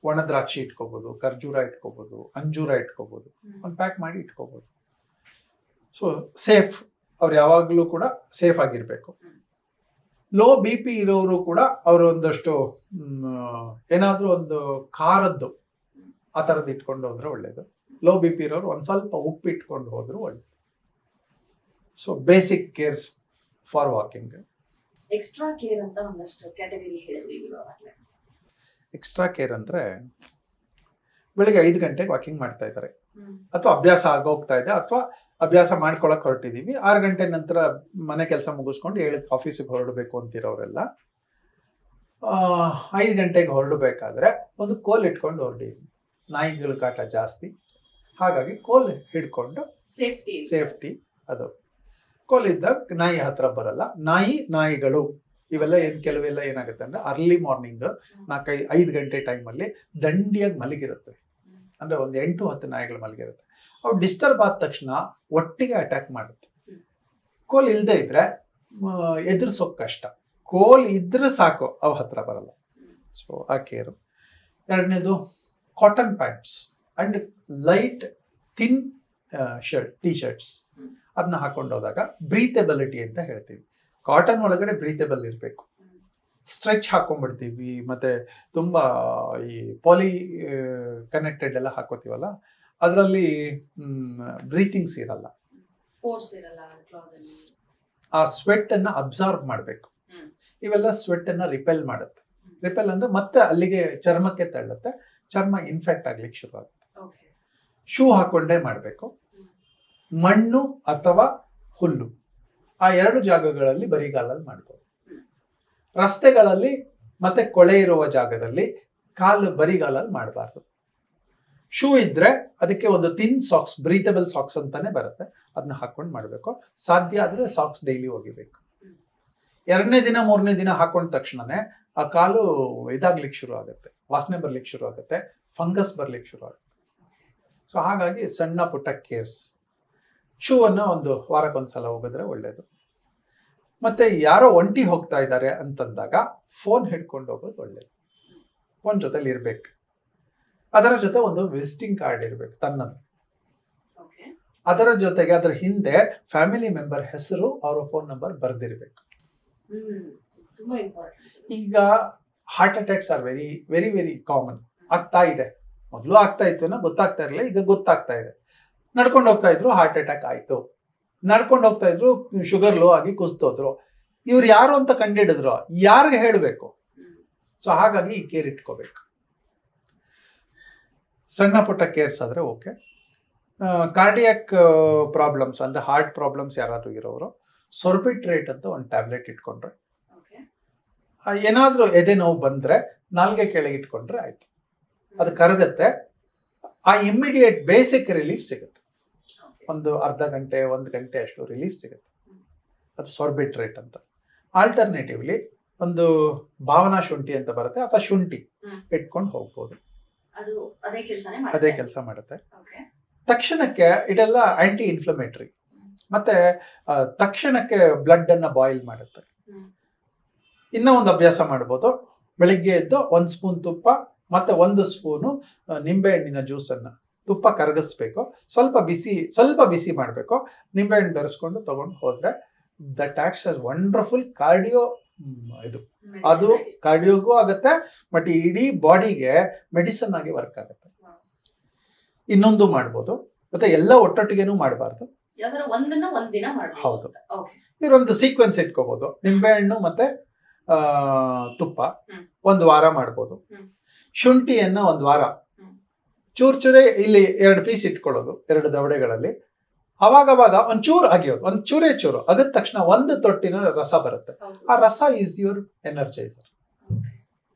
ಒಣ ದ್ರಾಕ್ಷಿ ಇಟ್ಕೋಬಹುದು, ಖರ್ಜೂರ ಇಟ್ಕೋಬಹುದು, ಅಂಜೂರ ಇಟ್ಕೋಬಹುದು, ಒಂದು ಪ್ಯಾಕ್ ಮಾಡಿ ಇಟ್ಕೋಬಹುದು. ಸೊ ಸೇಫ್, ಅವ್ರು ಯಾವಾಗಲೂ ಕೂಡ ಸೇಫ್ ಆಗಿರ್ಬೇಕು. ಲೋ BP ಇರೋರು ಕೂಡ ಅವರು ಒಂದಷ್ಟು ಏನಾದ್ರೂ ಒಂದು ಖಾರದ್ದು ಆ ಥರದ್ದು ಇಟ್ಕೊಂಡು ಹೋದ್ರೆ ಒಳ್ಳೇದು. ಲೋ BP ಇರೋರು ಒಂದು ಸ್ವಲ್ಪ ಉಪ್ಪು ಇಟ್ಕೊಂಡು ಹೋದ್ರು ಒಳ್ಳೇದು. So basic CARES for walking. Extra care ಅಂತ ಒಂದಷ್ಟು ಕ್ಯಾಟಗರಿ ಹೇಳಿದ್ವಿ. ಎಕ್ಸ್ಟ್ರಾ ಕೇರ್ ಅಂದ್ರೆ ಬೆಳಿಗ್ಗೆ 5 ಗಂಟೆಗೆ ವಾಕಿಂಗ್ ಮಾಡ್ತಾ ಇದ್ದಾರೆ, ಅಥವಾ ಅಭ್ಯಾಸ ಆಗೋಗ್ತಾ ಇದೆ, ಅಥವಾ ಅಭ್ಯಾಸ ಮಾಡ್ಕೊಳಕ್ ಹೊರಟಿದೀವಿ, 6 ಗಂಟೆ ನಂತರ ಮನೆ ಕೆಲಸ ಮುಗಿಸ್ಕೊಂಡು 7ಕ್ಕೆ ಆಫೀಸಿಗೆ ಹೊರಡಬೇಕು ಅಂತಿರೋರೆಲ್ಲ 5 ಗಂಟೆಗೆ ಹೊರಡಬೇಕಾದ್ರೆ ಒಂದು ಕೋಲ್ ಇಟ್ಕೊಂಡು ಹೊರಡಿ. ನಾಯಿಗಳ ಕಾಟ ಜಾಸ್ತಿ, ಹಾಗಾಗಿ ಕೋಲ್ ಹಿಡ್ಕೊಂಡು ಸೇಫ್ಟಿ. ಅದು ಕೋಲ್ ಇದ್ದಾಗ ನಾಯಿ ಹತ್ರ ಬರಲ್ಲ. ನಾಯಿಗಳು ಇವೆಲ್ಲ ಕೆಲವೆಲ್ಲ ಏನಾಗುತ್ತೆ ಅಂದ್ರೆ ಅರ್ಲಿ ಮಾರ್ನಿಂಗ್ 4-5 ಗಂಟೆ ಟೈಮಲ್ಲಿ ದಂಡಿಯಾಗಿ ಮಲಗಿರುತ್ತೆ. ಅಂದ್ರೆ ಒಂದು 8-10 ನಾಯಿಗಳು ಮಲಗಿರುತ್ತೆ. ಅವು ಡಿಸ್ಟರ್ಬ್ ಆದ ತಕ್ಷಣ ಒಟ್ಟಿಗೆ ಅಟ್ಯಾಕ್ ಮಾಡುತ್ತೆ. ಕೋಲ್ ಇಲ್ಲದೆ ಇದ್ರೆ ಎದುರಿಸೋಕ್ ಕಷ್ಟ, ಕೋಲ್ ಇದ್ರೆ ಸಾಕು ಅವು ಹತ್ರ ಬರಲ್ಲ. ಸೊ ಆ ಕೇರು. ಎರಡನೇದು cotton pants and light thin T shirts, ಅದನ್ನ ಹಾಕೊಂಡು ಹೋದಾಗ ಬ್ರೀತೆಬಿಲಿಟಿ ಅಂತ ಹೇಳ್ತೀವಿ. ಕಾಟನ್ ಒಳಗಡೆ ಬ್ರೀತೆಬಲ್ ಇರಬೇಕು. ಸ್ಟ್ರೆಚ್ ಹಾಕೊಂಡ್ಬಿಡ್ತೀವಿ, ಮತ್ತೆ ತುಂಬಾ ಈ ಪಾಲಿ ಕನೆಕ್ಟೆಡ್ ಎಲ್ಲ ಹಾಕೋತೀವಲ್ಲ, ಅದರಲ್ಲಿ ಬ್ರೀತಿಂಗ್ಸ್ ಇರಲ್ಲ. ಆ ಸ್ವೆಟ್ ಅನ್ನ ಅಬ್ಸಾರ್ಬ್ ಮಾಡಬೇಕು. ಇವೆಲ್ಲ ಸ್ವೆಟ್ ಅನ್ನ ರಿಪೆಲ್ ಮಾಡುತ್ತೆ. ರಿಪೆಲ್ ಅಂದ್ರೆ ಮತ್ತೆ ಅಲ್ಲಿಗೆ ಚರ್ಮಕ್ಕೆ ತಳ್ಳುತ್ತೆ, ಚರ್ಮ ಇನ್ಫೆಕ್ಟ್ ಆಗ್ಲಿಕ್ಕೆ ಶುರು ಆಗುತ್ತೆ. ಶೂ ಹಾಕೊಂಡೇ ಮಾಡಬೇಕು. ಮಣ್ಣು ಅಥವಾ ಹುಲ್ಲು, ಆ 2 ಜಾಗಗಳಲ್ಲಿ ಬರಿಗಾಲಲ್ಲಿ ಮಾಡ್ಬೋದು. ರಸ್ತೆಗಳಲ್ಲಿ ಮತ್ತೆ ಕೊಳೆ ಇರುವ ಜಾಗದಲ್ಲಿ ಕಾಲು ಬರಿಗಾಲಲ್ಲಿ ಮಾಡಬಾರ್ದು. ಶೂ ಇದ್ರೆ ಅದಕ್ಕೆ ಒಂದು ಥಿನ್ ಸಾಕ್ಸ್, ಬ್ರೀತಬಲ್ ಸಾಕ್ಸ್ ಅಂತಾನೆ ಬರುತ್ತೆ, ಅದನ್ನ ಹಾಕೊಂಡು ಮಾಡಬೇಕು. ಸಾಧ್ಯ ಆದ್ರೆ ಸಾಕ್ಸ್ ಡೈಲಿ ಒಗಿಬೇಕು. 2ನೇ ದಿನ 3ನೇ ದಿನ ಹಾಕೊಂಡ ತಕ್ಷಣನೇ ಆ ಕಾಲು ಇದಾಗ್ಲಿಕ್ಕೆ ಶುರು ಆಗುತ್ತೆ, ವಾಸನೆ ಬರ್ಲಿಕ್ಕೆ ಶುರು ಆಗುತ್ತೆ, ಫಂಗಸ್ ಬರ್ಲಿಕ್ಕೆ ಶುರು ಆಗುತ್ತೆ. ಸೊ ಹಾಗಾಗಿ ಸಣ್ಣ ಪುಟ್ಟ ಕೇರ್ಸ್. ಶೂ ಅನ್ನು ಒಂದು ವಾರಕ್ಕೊಂದ್ಸಲ ಹೋಗಿದ್ರೆ ಒಳ್ಳೇದು. ಮತ್ತೆ ಯಾರೋ ಒಂಟಿ ಹೋಗ್ತಾ ಇದ್ದಾರೆ ಅಂತಂದಾಗ ಫೋನ್ ಹಿಡ್ಕೊಂಡು ಹೋಗೋದು ಒಳ್ಳೇದು. ಫೋನ್ ಜೊತೆಲಿ ಇರ್ಬೇಕು. ಅದರ ಜೊತೆ ಒಂದು ವಿಸಿಟಿಂಗ್ ಕಾರ್ಡ್ ಇರ್ಬೇಕು ತನ್ನದು. ಅದರ ಜೊತೆಗೆ ಅದರ ಹಿಂದೆ ಫ್ಯಾಮಿಲಿ ಮೆಂಬರ್ ಹೆಸರು, ಅವರ ಫೋನ್ ನಂಬರ್ ಬರ್ದಿರ್ಬೇಕು. ಈಗ heart attacks are very very very common. ಆಗ್ತಾ ಇದೆ, ಮೊದಲು ಆಗ್ತಾ ಇತ್ತು ಅನ್ನೋ ಗೊತ್ತಾಗ್ತಾ ಇರಲಿಲ್ಲ, ಈಗ ಗೊತ್ತಾಗ್ತಾ ಇದೆ. ನಡ್ಕೊಂಡು ಹೋಗ್ತಾ ಇದ್ರು, ಹಾರ್ಟ್ ಅಟ್ಯಾಕ್ ಆಯ್ತು. ನಡ್ಕೊಂಡು ಹೋಗ್ತಾ ಇದ್ರು, ಶುಗರ್ ಲೋ ಆಗಿ ಕುಸ್ತೋದ್ರು. ಇವ್ರು ಯಾರು ಅಂತ ಕಂಡಿಡಿದ್ರು, ಯಾರಿಗೆ ಹೇಳಬೇಕು? ಸೊ ಹಾಗಾಗಿ ಈ ಕೇರ್ ಇಟ್ಕೋಬೇಕು. ಸಣ್ಣ ಪುಟ್ಟ ಕೇರ್ಸ್ ಆದ್ರೆ ಓಕೆ. ಕಾರ್ಡಿಯಾಕ್ ಪ್ರಾಬ್ಲಮ್ಸ್ ಅಂದ್ರೆ ಹಾರ್ಟ್ ಪ್ರಾಬ್ಲಮ್ಸ್ ಯಾರಾದ್ರೂ ಇರೋರು ಸೊರ್ಬಿಟ್ರೇಟ್ ಅಂತ ಒಂದು ಟ್ಯಾಬ್ಲೆಟ್ ಇಟ್ಕೊಂಡ್ರೆ, ಏನಾದ್ರೂ ಎದೆ ನೋವು ಬಂದ್ರೆ ನಾಲ್ಗೆ ಕೆಳಗೆ ಇಟ್ಕೊಂಡ್ರೆ ಆಯ್ತು, ಅದು ಕರಗತ್ತೆ. ಆ ಇಮ್ಮಿಡಿಯೇಟ್ ಬೇಸಿಕ್ ರಿಲೀಫ್ ಸಿಗುತ್ತೆ. ಒಂದು ಅರ್ಧ ಗಂಟೆ 1 ಗಂಟೆ ಅಷ್ಟು ರಿಲೀಫ್ ಸಿಗುತ್ತೆ. ಅದು ಸೊರ್ಬಿಟ್ರೇಟ್ ಅಂತ. ಆಲ್ಟರ್ನೇಟಿವ್ಲಿ ಒಂದು ಭಾವನಾ ಶುಂಠಿ ಅಂತ ಬರುತ್ತೆ, ಅಥವಾ ಶುಂಠಿ ಇಟ್ಕೊಂಡು ಹೋಗ್ಬೋದು. ಅದೇ ಕೆಲಸ ಮಾಡುತ್ತೆ. ತಕ್ಷಣಕ್ಕೆ ಇದೆಲ್ಲ ಆಂಟಿ ಇನ್ಫ್ಲಮೇಟರಿ. ಮತ್ತೆ ತಕ್ಷಣಕ್ಕೆ ಬ್ಲಡ್ ಅನ್ನ ಬಾಯ್ಲ್ ಮಾಡುತ್ತೆ. ಇನ್ನೂ ಒಂದು ಅಭ್ಯಾಸ ಮಾಡ್ಬೋದು. ಬೆಳಿಗ್ಗೆ ಎದ್ದು 1 ಸ್ಪೂನ್ ತುಪ್ಪ ಮತ್ತೆ 1 ಸ್ಪೂನು ನಿಂಬೆ ಹಣ್ಣಿನ ಜ್ಯೂಸನ್ನು, ತುಪ್ಪ ಕರಗಿಸ್ಬೇಕು, ಸ್ವಲ್ಪ ಬಿಸಿ ಮಾಡಬೇಕು, ನಿಂಬೆ ಹಣ್ಣು ಬೆರೆಸ್ಕೊಂಡು ತಗೊಂಡು ಹೋದ್ರೆ that acts as wonderful cardio. ಇದು ಅದು ಕಾರ್ಡಿಯೋಗೂ ಆಗುತ್ತೆ, ಬಟ್ ಇಡೀ ಬಾಡಿಗೆ ಮೆಡಿಸನ್ ಆಗಿ ವರ್ಕ್ ಆಗುತ್ತೆ. ಇನ್ನೊಂದು ಮಾಡ್ಬೋದು, ಮತ್ತೆ ಎಲ್ಲ ಒಟ್ಟೊಟ್ಟಿಗೆನೂ ಮಾಡಬಾರ್ದು. ಹೌದು, ಇದೊಂದು ಸೀಕ್ವೆನ್ಸ್ ಇಟ್ಕೋಬಹುದು. ನಿಂಬೆಹಣ್ಣು ಮತ್ತೆ ತುಪ್ಪ 1 ವಾರ ಮಾಡ್ಬೋದು. ಶುಂಠಿಯನ್ನ 1 ವಾರ ಚೂರೇ ಇಲ್ಲಿ 2 ಪೀಸ್ ಇಟ್ಕೊಳ್ಳೋದು 2 ದವಡೆಗಳಲ್ಲಿ. ಅವಾಗವಾಗ ಒಂಚೂರು ಅಗಿಯೋದು, ಚೂರು ಅಗದ ತಕ್ಷಣ 1 ತೊಟ್ಟಿನ ರಸ ಬರುತ್ತೆ. ಆ ರಸ ಈಸ್ ಯುವರ್ ಎನರ್ಜೈಸರ್.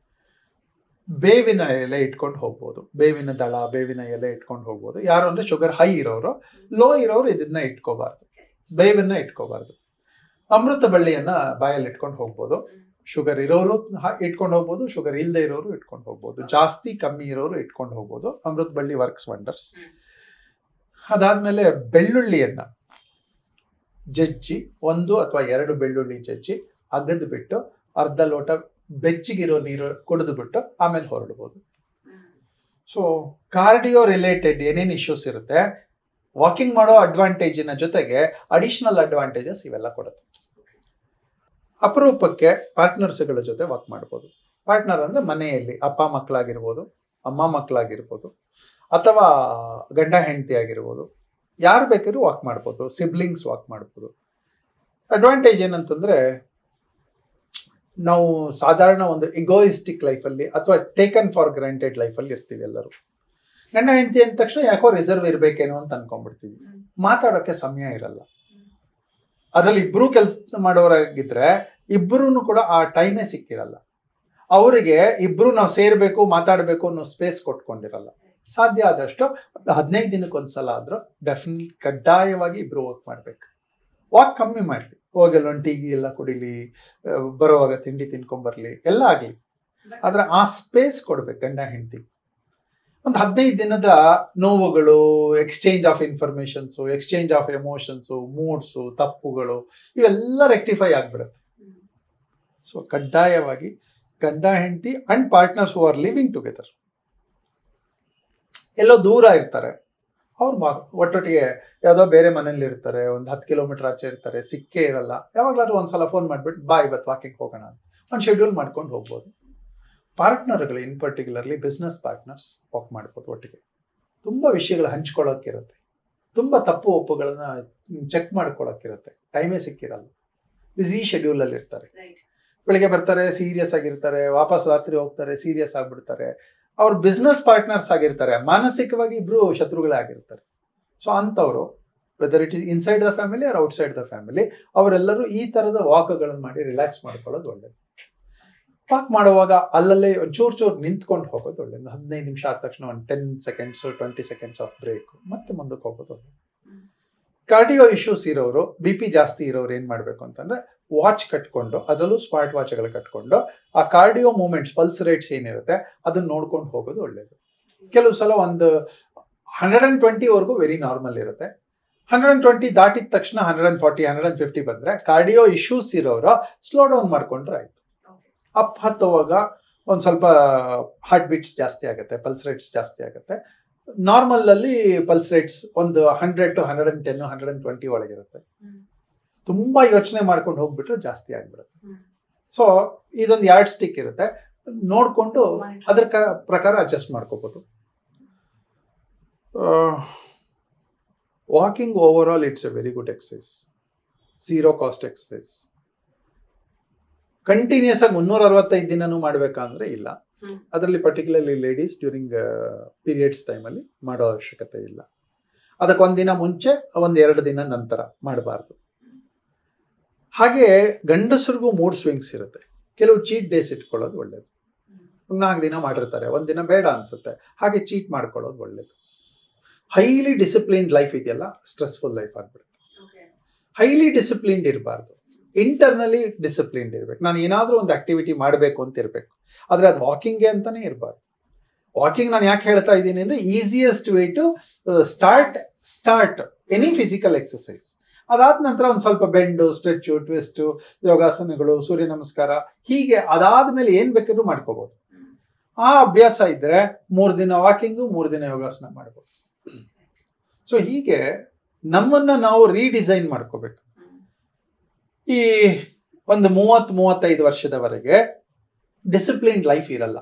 ಬೇವಿನ ಎಲೆ ಇಟ್ಕೊಂಡು ಹೋಗ್ಬೋದು, ಬೇವಿನ ದಳ, ಬೇವಿನ ಎಲೆ ಇಟ್ಕೊಂಡು ಹೋಗ್ಬೋದು. ಯಾರು ಅಂದ್ರೆ ಶುಗರ್ ಹೈ ಇರೋರು, ಲೋ ಇರೋರು ಇದನ್ನ ಇಟ್ಕೋಬಾರ್ದು, ಬೇವನ್ನ ಇಟ್ಕೋಬಾರ್ದು. ಅಮೃತ ಬಳ್ಳಿಯನ್ನ ಬಾಯಲ್ಲಿ ಇಟ್ಕೊಂಡು ಹೋಗ್ಬೋದು. ಶುಗರ್ ಇರೋರು ಇಟ್ಕೊಂಡು ಹೋಗ್ಬೋದು, ಶುಗರ್ ಇಲ್ಲದೆ ಇರೋರು ಇಟ್ಕೊಂಡು ಹೋಗ್ಬೋದು, ಜಾಸ್ತಿ ಕಮ್ಮಿ ಇರೋರು ಇಟ್ಕೊಂಡು ಹೋಗ್ಬೋದು. ಅಮೃತ ಬಳ್ಳಿ ವರ್ಕ್ಸ್ ವಂಡರ್ಸ್. ಅದಾದ್ಮೇಲೆ ಬೆಳ್ಳುಳ್ಳಿಯನ್ನ ಜಜ್ಜಿ, 1 ಅಥವಾ 2 ಬೆಳ್ಳುಳ್ಳಿ ಜಜ್ಜಿ ಅಗದು ಬಿಟ್ಟು ಅರ್ಧ ಲೋಟ ಬೆಚ್ಚಗಿರೋ ನೀರು ಕುಡಿದು ಬಿಟ್ಟು ಆಮೇಲೆ ಹೊರಡ್ಬೋದು. ಸೊ ಕಾರ್ಡಿಯೋ ರಿಲೇಟೆಡ್ ಏನೇನು ಇಶ್ಯೂಸ್ ಇರುತ್ತೆ, ವಾಕಿಂಗ್ ಮಾಡೋ ಅಡ್ವಾಂಟೇಜಿನ ಜೊತೆಗೆ ಅಡಿಷನಲ್ ಅಡ್ವಾಂಟೇಜಸ್ ಇವೆಲ್ಲ ಕೊಡುತ್ತೆ. ಅಪರೂಪಕ್ಕೆ ಪಾರ್ಟ್ನರ್ಸ್ಗಳ ಜೊತೆ ವಾಕ್ ಮಾಡ್ಬೋದು. ಪಾರ್ಟ್ನರ್ ಅಂದ್ರೆ ಮನೆಯಲ್ಲಿ ಅಪ್ಪ ಮಕ್ಕಳಾಗಿರ್ಬೋದು, ಅಮ್ಮ ಮಕ್ಕಳಾಗಿರ್ಬೋದು, ಅಥವಾ ಗಂಡ ಹೆಂಡತಿ ಆಗಿರ್ಬೋದು, ಯಾರು ಬೇಕಾದ್ರೂ ವಾಕ್ ಮಾಡ್ಬೋದು. ಸಿಬ್ಲಿಂಗ್ಸ್ ವಾಕ್ ಮಾಡ್ಬೋದು. ಅಡ್ವಾಂಟೇಜ್ ಏನಂತಂದ್ರೆ, ನಾವು ಸಾಧಾರಣ ಒಂದು ಇಗೋಯಿಸ್ಟಿಕ್ ಲೈಫಲ್ಲಿ ಅಥವಾ ಟೇಕನ್ ಫಾರ್ ಗ್ರಾಂಟೆಡ್ ಲೈಫಲ್ಲಿ ಇರ್ತೀವಿ ಎಲ್ಲರೂ. ಗಂಡ ಹೆಂಡತಿ ಅಂದ ತಕ್ಷಣ ಯಾಕೋ ರಿಸರ್ವ್ ಇರ್ಬೇಕೇನೋ ಅಂತ ಅನ್ಕೊಂಡ್ಬಿಡ್ತೀವಿ. ಮಾತಾಡೋಕೆ ಸಮಯ ಇರಲ್ಲ. ಅದ್ರಲ್ಲಿ ಇಬ್ರು ಕೆಲಸ ಮಾಡೋರಾಗಿದ್ರೆ ಇಬ್ರು ಕೂಡ ಆ ಟೈಮೇ ಸಿಕ್ಕಿರಲ್ಲ. ಅವರಿಗೆ ಇಬ್ರು ನಾವು ಸೇರ್ಬೇಕು, ಮಾತಾಡಬೇಕು ಅನ್ನೋ ಸ್ಪೇಸ್ ಕೊಟ್ಕೊಂಡಿರಲ್ಲ. ಸಾಧ್ಯ ಆದಷ್ಟು 15 ದಿನಕ್ಕೊಂದ್ಸಲ ಆದ್ರೂ ಡೆಫಿನೆಟ್ ಕಡ್ಡಾಯವಾಗಿ ಇಬ್ರು ವಾಕ್ ಮಾಡ್ಬೇಕು. ವಾಕ್ ಕಮ್ಮಿ ಮಾಡ್ಲಿ, ಹೋಗಲ್ಲ ಒಂದು ಟೀ ಎಲ್ಲ ಕುಡಿಲಿ, ಬರುವಾಗ ತಿಂಡಿ ತಿನ್ಕೊಂಬರ್ಲಿ, ಎಲ್ಲ ಆಗ್ಲಿ, ಆದ್ರೆ ಆ ಸ್ಪೇಸ್ ಕೊಡ್ಬೇಕು ಗಂಡ ಹೆಂಡತಿ. ಒಂದು 15 ದಿನದ ನೋವುಗಳು, exchange of informations, exchange of emotions, moods, ತಪ್ಪುಗಳು ಇವೆಲ್ಲ ರೆಕ್ಟಿಫೈ ಆಗ್ಬಿಡುತ್ತೆ. ಸೊ ಕಡ್ಡಾಯವಾಗಿ ಗಂಡ ಹೆಂಡತಿ and partners who are living together, ಎಲ್ಲೋ ದೂರ ಇರ್ತಾರೆ, ಅವ್ರು ಒಟ್ಟೊಟ್ಟಿಗೆ ಯಾವುದೋ ಬೇರೆ ಮನೇಲಿ ಇರ್ತಾರೆ, ಒಂದು 10 ಕಿಲೋಮೀಟರ್ ಆಚೆ ಇರ್ತಾರೆ, ಸಿಕ್ಕೇ ಇರಲ್ಲ, ಯಾವಾಗಲಾದ್ರೂ ಒಂದ್ಸಲ ಫೋನ್ ಮಾಡಿಬಿಟ್ಟು ಬಾ ಇವತ್ತು ವಾಕಿಂಗ್ ಹೋಗೋಣ ಅಂತ ಒಂದು ಶೆಡ್ಯೂಲ್ ಮಾಡ್ಕೊಂಡು ಹೋಗ್ಬೋದು. ಪಾರ್ಟ್ನರ್ಗಳು in particularly business partners walk ಮಾಡ್ಬೋದು ಒಟ್ಟಿಗೆ. ತುಂಬ ವಿಷಯಗಳು ಹಂಚ್ಕೊಳ್ಳೋಕ್ಕಿರುತ್ತೆ, ತುಂಬ ತಪ್ಪು ಒಪ್ಪುಗಳನ್ನ ಚೆಕ್ ಮಾಡ್ಕೊಳ್ಳೋಕ್ಕಿರುತ್ತೆ, ಟೈಮೇ ಸಿಕ್ಕಿರಲ್ಲ, ಬಿಸಿ ಶೆಡ್ಯೂಲಲ್ಲಿ ಇರ್ತಾರೆ. ಬೆಳಿಗ್ಗೆ ಬರ್ತಾರೆ ಸೀರಿಯಸ್ ಆಗಿರ್ತಾರೆ, ವಾಪಸ್ ರಾತ್ರಿ ಹೋಗ್ತಾರೆ ಸೀರಿಯಸ್ ಆಗಿಬಿಡ್ತಾರೆ. ಅವ್ರು ಬಿಸ್ನೆಸ್ ಪಾರ್ಟ್ನರ್ಸ್ ಆಗಿರ್ತಾರೆ, ಮಾನಸಿಕವಾಗಿ ಇಬ್ರು ಶತ್ರುಗಳೇ ಆಗಿರ್ತಾರೆ. ಸೊ ಅಂಥವ್ರು whether it is inside the family or outside the family, ಅವರೆಲ್ಲರೂ ಈ ಥರದ ವಾಕ್ಗಳನ್ನು ಮಾಡಿ ರಿಲ್ಯಾಕ್ಸ್ ಮಾಡ್ಕೊಳ್ಳೋದು ಒಳ್ಳೇದು. ವಾಕ್ ಮಾಡುವಾಗ ಅಲ್ಲಲ್ಲೇ ಚೂರು ನಿಂತ್ಕೊಂಡು ಹೋಗೋದು ಒಳ್ಳೇದು. 15 ನಿಮಿಷ ಆದ ತಕ್ಷಣ ಒಂದು 10 seconds 20 seconds ಆಫ್ ಬ್ರೇಕ್, ಮತ್ತೆ ಮುಂದಕ್ಕೆ ಹೋಗೋದು ಒಳ್ಳೇದು. ಕಾರ್ಡಿಯೋ ಇಶ್ಯೂಸ್ ಇರೋರು, BP ಜಾಸ್ತಿ ಇರೋರು ಏನು ಮಾಡಬೇಕು ಅಂತಂದ್ರೆ ವಾಚ್ ಕಟ್ಕೊಂಡು, ಅದರಲ್ಲೂ ಸ್ಮಾರ್ಟ್ ವಾಚ್ಗಳು ಕಟ್ಕೊಂಡು ಆ ಕಾರ್ಡಿಯೋ ಮೂಮೆಂಟ್ಸ್, ಪಲ್ಸ್ ರೇಟ್ಸ್ ಏನಿರುತ್ತೆ ಅದನ್ನ ನೋಡ್ಕೊಂಡು ಹೋಗೋದು ಒಳ್ಳೇದು. ಕೆಲವು ಸಲ ಒಂದು 120 ವೆರಿ ನಾರ್ಮಲ್ ಇರುತ್ತೆ. 120 ದಾಟಿದ ತಕ್ಷಣ 140 150 ಬಂದ್ರೆ ಕಾರ್ಡಿಯೋ ಇಶ್ಯೂಸ್ ಇರೋರು ಸ್ಲೋ ಡೌನ್ ಮಾಡ್ಕೊಂಡ್ರೆ ಆಯ್ತು. ಅಪ್ ಹತ್ತುವಾಗ ಒಂದು ಸ್ವಲ್ಪ ಹಾರ್ಟ್ ಬೀಟ್ಸ್ ಜಾಸ್ತಿ ಆಗುತ್ತೆ, ಪಲ್ಸ್ ರೇಟ್ಸ್ ಜಾಸ್ತಿ ಆಗುತ್ತೆ. ನಾರ್ಮಲ್ ಅಲ್ಲಿ ಪಲ್ಸ್ ರೇಟ್ಸ್ ಒಂದು 100 to 110 120 ಒಳಗಿರುತ್ತೆ. ತುಂಬಾ ಯೋಚನೆ ಮಾಡ್ಕೊಂಡು ಹೋಗ್ಬಿಟ್ರೆ ಜಾಸ್ತಿ ಆಗ್ಬಿಡುತ್ತೆ. ಸೊ ಇದೊಂದು ಯಾರ್ಡ್ ಸ್ಟಿಕ್ ಇರುತ್ತೆ, ನೋಡ್ಕೊಂಡು ಅದ್ರ ಪ್ರಕಾರ ಅಡ್ಜಸ್ಟ್ ಮಾಡ್ಕೋಬಹುದು. Walking overall it's a very good exercise, zero cost exercise. Continuous ಆಗಿ 365 ದಿನನೂ ಮಾಡ್ಬೇಕಂದ್ರೆ ಇಲ್ಲ. ಅದರಲ್ಲಿ ಪರ್ಟಿಕ್ಯುಲರ್ಲಿ ಲೇಡೀಸ್ ಡ್ಯೂರಿಂಗ್ ಪೀರಿಯಡ್ಸ್ ಟೈಮಲ್ಲಿ ಮಾಡೋ ಅವಶ್ಯಕತೆ ಇಲ್ಲ. ಅದಕ್ಕೆ ಒಂದಿನ ಮುಂಚೆ 1-2 ದಿನ ನಂತರ ಮಾಡಬಾರ್ದು. ಹಾಗೆ ಗಂಡಸರಿಗೂ ಮೂಡ್ ಸ್ವಿಂಗ್ಸ್ ಇರುತ್ತೆ. ಕೆಲವು ಚೀಟ್ ಡೇಸ್ ಇಟ್ಕೊಳ್ಳೋದು ಒಳ್ಳೇದು. 4 ದಿನ ಮಾಡಿರ್ತಾರೆ, ಒಂದಿನ ಬೇಡ ಅನ್ಸುತ್ತೆ, ಹಾಗೆ ಚೀಟ್ ಮಾಡ್ಕೊಳ್ಳೋದು ಒಳ್ಳೇದು. ಹೈಲಿ ಡಿಸಿಪ್ಲಿನ್ಡ್ ಲೈಫ್ ಇದೆಯಲ್ಲ, ಸ್ಟ್ರೆಸ್ಫುಲ್ ಲೈಫ್ ಆಗ್ಬಿಡುತ್ತೆ. ಹೈಲಿ ಡಿಸಿಪ್ಲಿನ್ಡ್ ಇರಬಾರ್ದು, ಇಂಟರ್ನಲಿ ಡಿಸಿಪ್ಲಿನ್ಡ್ ಇರ್ಬೇಕು. ನಾನು ಏನಾದರೂ ಒಂದು ಆಕ್ಟಿವಿಟಿ ಮಾಡಬೇಕು ಅಂತ ಇರಬೇಕು, ಆದರೆ ಅದು ವಾಕಿಂಗ್ಗೆ ಅಂತಾನೆ ಇರಬಾರ್ದು. ವಾಕಿಂಗ್ ನಾನು ಯಾಕೆ ಹೇಳ್ತಾ ಇದ್ದೀನಿ ಅಂದರೆ easiest way to start any physical exercise. ಅದಾದ ನಂತರ ಒಂದು ಸ್ವಲ್ಪ ಬೆಂಡು, ಸ್ಟ್ರೆಚ್ಚು, ಟ್ವಿಸ್ಟು, ಯೋಗಾಸನಗಳು, ಸೂರ್ಯ ನಮಸ್ಕಾರ, ಹೀಗೆ ಅದಾದ್ಮೇಲೆ ಏನ್ ಬೇಕಾದ್ರೂ ಮಾಡ್ಕೋಬಹುದು. ಆ ಅಭ್ಯಾಸ ಇದ್ರೆ 3 ದಿನ ವಾಕಿಂಗು, 3 ದಿನ ಯೋಗಾಸನ ಮಾಡ್ಬೋದು. ಸೊ ಹೀಗೆ ನಮ್ಮನ್ನ ನಾವು ರೀಡಿಸೈನ್ ಮಾಡ್ಕೋಬೇಕು. ಈ ಒಂದು 30-35 ವರ್ಷದವರೆಗೆ ಡಿಸಿಪ್ಲಿನ್ಡ್ ಲೈಫ್ ಇರಲ್ಲ.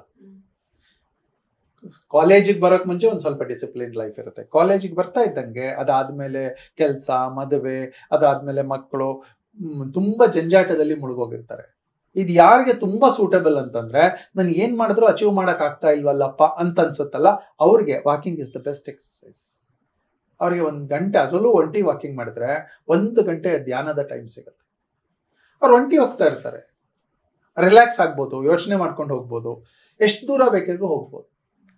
ಕಾಲೇಜಿಗೆ ಬರೋಕ್ ಮುಂಚೆ ಒಂದು ಸ್ವಲ್ಪ ಡಿಸಿಪ್ಲಿನ್ಡ್ ಲೈಫ್ ಇರುತ್ತೆ. ಕಾಲೇಜಿಗೆ ಬರ್ತಾ ಇದ್ದಂಗೆ ಅದಾದ್ಮೇಲೆ ಕೆಲಸ, ಮದುವೆ, ಅದಾದ್ಮೇಲೆ ಮಕ್ಕಳು, ತುಂಬಾ ಜಂಜಾಟದಲ್ಲಿ ಮುಳುಗೋಗಿರ್ತಾರೆ. ಇದು ಯಾರಿಗೆ ತುಂಬಾ ಸೂಟಬಲ್ ಅಂತಂದ್ರೆ, ನಾನು ಏನ್ ಮಾಡಿದ್ರು ಅಚೀವ್ ಮಾಡಕ್ ಆಗ್ತಾ ಇಲ್ವಲ್ಲಪ್ಪ ಅಂತ ಅನ್ಸುತ್ತಲ್ಲ, ಅವ್ರಿಗೆ walking is the best exercise. ಅವ್ರಿಗೆ 1 ಗಂಟೆ, ಅದರಲ್ಲೂ ಒಂಟಿ ವಾಕಿಂಗ್ ಮಾಡಿದ್ರೆ 1 ಗಂಟೆ ಧ್ಯಾನದ ಟೈಮ್ ಸಿಗುತ್ತೆ. ಅವ್ರು ಒಂಟಿ ಹೋಗ್ತಾ ಇರ್ತಾರೆ, ರಿಲ್ಯಾಕ್ಸ್ ಆಗ್ಬೋದು, ಯೋಚನೆ ಮಾಡ್ಕೊಂಡು ಹೋಗ್ಬೋದು, ಎಷ್ಟು ದೂರ ಬೇಕಾದ್ರೂ ಹೋಗ್ಬೋದು.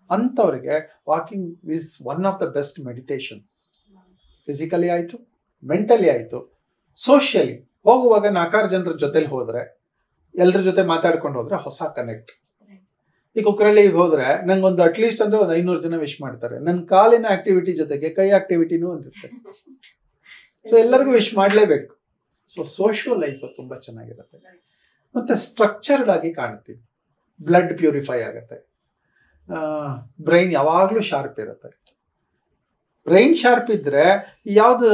ಅಂಥವ್ರಿಗೆ walking is one of the best meditations. Physically ಆಯಿತು, ಮೆಂಟಲಿ ಆಯಿತು, ಸೋಷಿಯಲಿ. ಹೋಗುವಾಗ 4 ಜನರ ಜೊತೆಲಿ ಹೋದ್ರೆ, ಎಲ್ಲರ ಜೊತೆ ಮಾತಾಡ್ಕೊಂಡು ಹೋದ್ರೆ ಹೊಸ ಕನೆಕ್ಟ್. ಈ ಕುಕ್ಕರಳ್ಳಿಗೆ ಹೋದ್ರೆ ನಂಗೊಂದು ಅಟ್ಲೀಸ್ಟ್ ಅಂದ್ರೆ ಒಂದು 500 ಜನ ವಿಶ್ ಮಾಡ್ತಾರೆ. ನನ್ನ ಕಾಲಿನ ಆಕ್ಟಿವಿಟಿ ಜೊತೆಗೆ ಕೈ ಆಕ್ಟಿವಿಟಿನೂ ಒಂದಿರುತ್ತೆ. ಸೊ ಎಲ್ಲರಿಗೂ ವಿಶ್ ಮಾಡಲೇಬೇಕು. ಸೊ ಸೋಷಿಯಲ್ ಲೈಫ್ ತುಂಬಾ ಚೆನ್ನಾಗಿರುತ್ತೆ. ಮತ್ತೆ ಸ್ಟ್ರಕ್ಚರ್ಡ್ ಆಗಿ ಕಾಣ್ತೀವಿ, ಬ್ಲಡ್ ಪ್ಯೂರಿಫೈ ಆಗುತ್ತೆ, ಬ್ರೈನ್ ಯಾವಾಗಲೂ ಶಾರ್ಪ್ ಇರುತ್ತೆ. ಬ್ರೈನ್ ಶಾರ್ಪ್ ಇದ್ರೆ ಯಾವ್ದು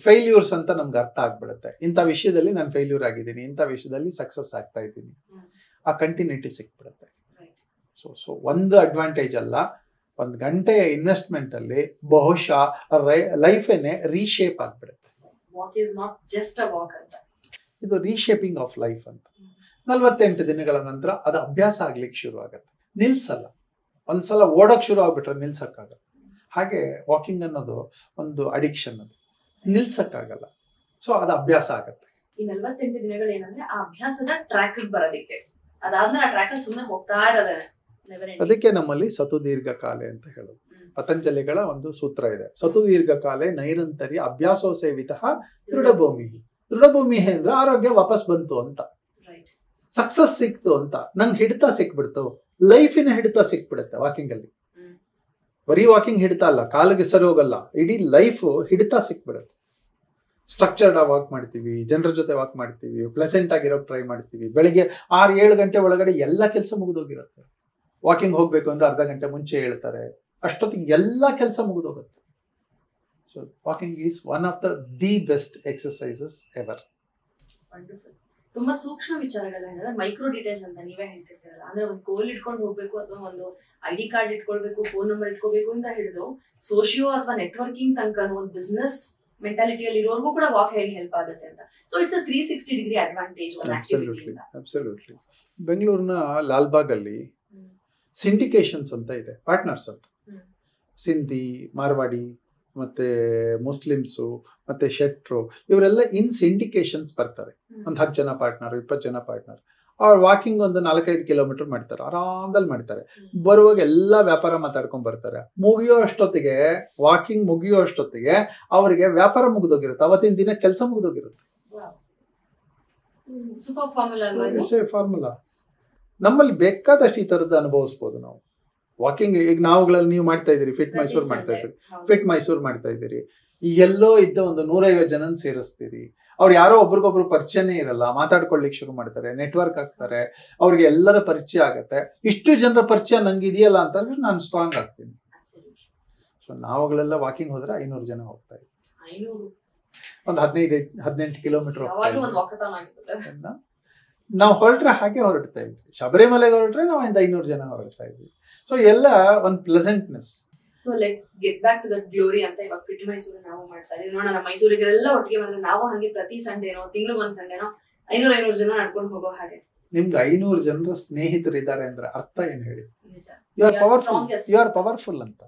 ಫೇಲ್ಯೂರ್ಸ್ ಅಂತ ನಮ್ಗೆ ಅರ್ಥ ಆಗ್ಬಿಡುತ್ತೆ. ಇಂಥ ವಿಷಯದಲ್ಲಿ ನಾನು ಫೇಲ್ಯೂರ್ ಆಗಿದ್ದೀನಿ, ಇಂಥ ವಿಷಯದಲ್ಲಿ ಸಕ್ಸಸ್ ಆಗ್ತಾ ಇದ್ದೀನಿ, ಆ ಕಂಟಿನ್ಯೂಟಿ ಸಿಕ್ಬಿಡುತ್ತೆ. ಸೊ ಒಂದು ಅಡ್ವಾಂಟೇಜ್ ಅಲ್ಲ, 1 ಗಂಟೆ ಇನ್ವೆಸ್ಟ್ಮೆಂಟ್ ಅಲ್ಲಿ ಬಹುಶಃ ಲೈಫೇನೆ ರೀಶೇಪ್ ಆಗ್ಬಿಡುತ್ತೆ. ಇದು ರೀಶೇಪಿಂಗ್ ಆಫ್ ಲೈಫ್ ಅಂತ. 48 ದಿನಗಳ ನಂತರ ಅದು ಅಭ್ಯಾಸ ಆಗ್ಲಿಕ್ಕೆ ಶುರು ಆಗುತ್ತೆ, ನಿಲ್ಸಲ್ಲ. ಒಂದ್ಸಲ ಓಡೋಕ್ ಶುರು ಆಗ್ಬಿಟ್ರೆ ನಿಲ್ಸಕ್ಕಾಗಲ್ಲ. ಹಾಗೆ ವಾಕಿಂಗ್ ಅನ್ನೋದು ಒಂದು ಅಡಿಕ್ಷನ್, ಅದು ನಿಲ್ಸಕ್ಕಾಗಲ್ಲ. ಸೊ ಅದು ಅಭ್ಯಾಸ ಆಗತ್ತೆ. ಈ 48 ದಿನಗಳು ಏನಂದ್ರೆ ಆ ಅಭ್ಯಾಸದ ಟ್ರ್ಯಾಕ್ ಬರೋದಿಕ್ಕೆ, ಅದಾದ್ಮೇಲೆ ಆ ಟ್ರ್ಯಾಕ್ ಸುಮ್ಮನೆ ಹೋಗ್ತಾ ಇರೋದೇ. ಅದಕ್ಕೆ ನಮ್ಮಲ್ಲಿ ಸತು ದೀರ್ಘಕಾಲೆ ಅಂತ ಹೇಳೋದು. ಪತಂಜಲಿಗಳ ಒಂದು ಸೂತ್ರ ಇದೆ, ಸತು ದೀರ್ಘಕಾಲೆ ನೈರಂತರ್ಯ ಅಭ್ಯಾಸೋ ಸೇವಿತಃ ದೃಢಭೂಮಿ. ದೃಢಭೂಮಿ ಅಂದ್ರೆ ಆರೋಗ್ಯ ವಾಪಸ್ ಬಂತು ಅಂತ, ಸಕ್ಸಸ್ ಸಿಕ್ತು ಅಂತ, ನಂಗೆ ಹಿಡಿತ ಸಿಕ್ಬಿಡ್ತು, ಲೈಫಿನ ಹಿಡಿತ ಸಿಕ್ಬಿಡುತ್ತೆ ವಾಕಿಂಗ್ ಅಲ್ಲಿ. ಬರೀ ವಾಕಿಂಗ್ ಹಿಡಿತ ಅಲ್ಲ, ಕಾಲಿಗೆ ಸರಿ ಹೋಗಲ್ಲ, ಇಡೀ ಲೈಫ್ ಹಿಡಿತ ಸಿಕ್ಬಿಡುತ್ತೆ. ಸ್ಟ್ರಕ್ಚರ್ಡ್ ಆಗಿ ವಾಕ್ ಮಾಡ್ತೀವಿ, ಜನರ ಜೊತೆ ವಾಕ್ ಮಾಡ್ತೀವಿ, ಪ್ಲೆಸೆಂಟ್ ಆಗಿರೋಕೆ ಟ್ರೈ ಮಾಡ್ತೀವಿ. ಬೆಳಿಗ್ಗೆ 6-7 ಗಂಟೆ ಒಳಗಡೆ ಎಲ್ಲ ಕೆಲಸ ಮುಗಿದೋಗಿರುತ್ತೆ. ವಾಕಿಂಗ್ ಹೋಗ್ಬೇಕು ಅಂದ್ರೆ ಅರ್ಧ ಗಂಟೆ ಮುಂಚೆ ಹೇಳ್ತಾರೆ, ಅಷ್ಟೊತ್ತಿಗೆ ಎಲ್ಲ ಕೆಲಸ ಮುಗಿದೋಗುತ್ತೆ. So walking is one of the best exercises ever. ತುಂಬಾ ಸೂಕ್ಷ್ಮ ವಿಚಾರಗಳನ್ನ ಮೈಕ್ರೋ ಡೀಟೇಲ್ಸ್ ಅಂತ ನೀವೇ ಹೇಳ್ತಿರ್ತೀರಲ್ಲ, ಅಂದ್ರೆ ಒಂದು ಗೋಲ್ ಇಟ್ಕೊಂಡು ಹೋಗ್ಬೇಕು, ಅಥವಾ ಒಂದು ID ಕಾರ್ಡ್ ಇಟ್ಕೊಳ್ಬೇಕು, ಫೋನ್ ನಂಬರ್ ಇಟ್ಕೋಬೇಕು ಅಂತ ಹಿಡಿದು ಸೋಶಿಯೋ ಅಥವಾ ನೆಟ್ವರ್ಕಿಂಗ್ ತನಕ ಒಂದು ಬಿಸ್ನೆಸ್ ಮೆಂಟಾಲಿಟಿಯಲ್ಲಿ ಇರೋರ್ಗೂ ಕೂಡ ವಾಕ್ ಹೆಲ್ಪ್ ಆಗುತ್ತೆ ಅಂತ. So it's a 360 degree advantage ಒಂದು ಆಕ್ಟಿವಿಟಿ. ಅಬ್ಸಲ್ಯೂಟ್ಲಿ. ಬೆಂಗಳೂರಿನ ಲಾಲ್ಬಾಗ್ ಅಲ್ಲಿ ಸಿಂಡಿಕೇಶನ್ಸ್ ಅಂತ ಇದೆ, ಪಾರ್ಟ್ನರ್ಸ್ ಅಂತ. ಸಿಂಧಿ, ಮಾರ್ವಾಡಿ, ಮತ್ತೆ ಮುಸ್ಲಿಮ್ಸು ಮತ್ತೆ ಶೆಟ್ರು ಇವರೆಲ್ಲ ಇನ್ ಸಿಂಡಿಕೇಶನ್ಸ್ ಬರ್ತಾರೆ. ಒಂದು 10 ಜನ ಪಾರ್ಟ್ನರ್, 20 ಜನ ಪಾರ್ಟ್ನರ್. ಅವ್ರು ವಾಕಿಂಗ್ ಒಂದು 4-5 ಕಿಲೋಮೀಟರ್ ಮಾಡ್ತಾರೆ, ಆರಾಮದಲ್ಲಿ ಮಾಡ್ತಾರೆ. ಬರುವಾಗ ಎಲ್ಲ ವ್ಯಾಪಾರ ಮಾತಾಡ್ಕೊಂಡ್ ಬರ್ತಾರೆ. ವಾಕಿಂಗ್ ಮುಗಿಯೋ ಅಷ್ಟೊತ್ತಿಗೆ ಅವರಿಗೆ ವ್ಯಾಪಾರ ಮುಗಿದೋಗಿರುತ್ತೆ, ಅವತ್ತಿನ ದಿನ ಕೆಲಸ ಮುಗಿದೋಗಿರುತ್ತೆ. ಫಾರ್ಮುಲಾ ನಮ್ಮಲ್ಲಿ ಬೇಕಾದಷ್ಟು ಈ ತರದ್ದು ಅನುಭವಿಸ್ಬೋದು ನಾವು. ವಾಕಿಂಗ್ ಈಗ ನಾವುಗಳಲ್ಲಿ ನೀವು ಮಾಡ್ತಾ ಇದ್ದೀರಿ, ಫಿಟ್ ಮೈಸೂರು ಮಾಡ್ತಾ ಇದ್ದೀರಿ. ಎಲ್ಲೋ ಇದ್ದ ಒಂದು 150 ಜನ ಸೇರಿಸ್ತೀರಿ. ಅವ್ರು ಯಾರೋ ಒಬ್ರಿಗೊಬ್ರು ಪರಿಚಯನೇ ಇರಲ್ಲ, ಮಾತಾಡ್ಕೊಳ್ಳಿಕ್ ಶುರು ಮಾಡ್ತಾರೆ, ನೆಟ್ವರ್ಕ್ ಆಗ್ತಾರೆ, ಅವ್ರಿಗೆ ಎಲ್ಲರ ಪರಿಚಯ ಆಗತ್ತೆ. ಇಷ್ಟು ಜನರ ಪರಿಚಯ ನಂಗೆ ಇದೆಯಲ್ಲ ಅಂತಂದ್ರೆ ನಾನು ಸ್ಟ್ರಾಂಗ್ ಆಗ್ತೀನಿ. ಸೊ ನಾವುಗಳೆಲ್ಲ ವಾಕಿಂಗ್ ಹೋದ್ರೆ 500 ಜನ ಹೋಗ್ತಾ ಇದ್ವಿ. ಒಂದು 15-18 ಕಿಲೋಮೀಟರ್ ನಾವು ಹೊರಟ್ರೆ ಹಾಗೆ ಹೊರಡ್ತಾ ಇದ್ವಿ. ಶಬರಿಮಲೆಗೆ ಹೊರಟ್ರೆ ನಾವು 500 ಜನ ಹೊರಡ್ತಾ ಇದ್ವಿ. ಸೊ ಎಲ್ಲ ಒಂದು pleasantness. So let's get back to that glory ಅಂತ ಇವಾಗ ಫಿಟ್ ಮೈಸೂರು ನಾವು ಮಾಡ್ತಾ ಇದೀವಿ. ನೋಡೋಣ, ಮೈಸೂರಿಗೆಲ್ಲ ಒಟ್ಟಿಗೆ ಬಂದ್ರೆ ನಾವು ಹಾಗೆ ಪ್ರತಿ ಸಂಡೇನೋ ತಿಂಗಳಿಗೊಂದು ಸಂಡೇನೋ 500 ಜನ ನಡ್ಕೊಂಡು ಹೋಗೋ ಹಾಗೆ. ನಿಮ್ಗೆ 500 ಜನರ ಸ್ನೇಹಿತರಿದ್ದಾರೆ ಅಂದ್ರೆ ಅರ್ಥ ಏನ್ ಹೇಳಿ? ಯು ಆರ್ ಪವರ್ಫುಲ್ ಅಂತ.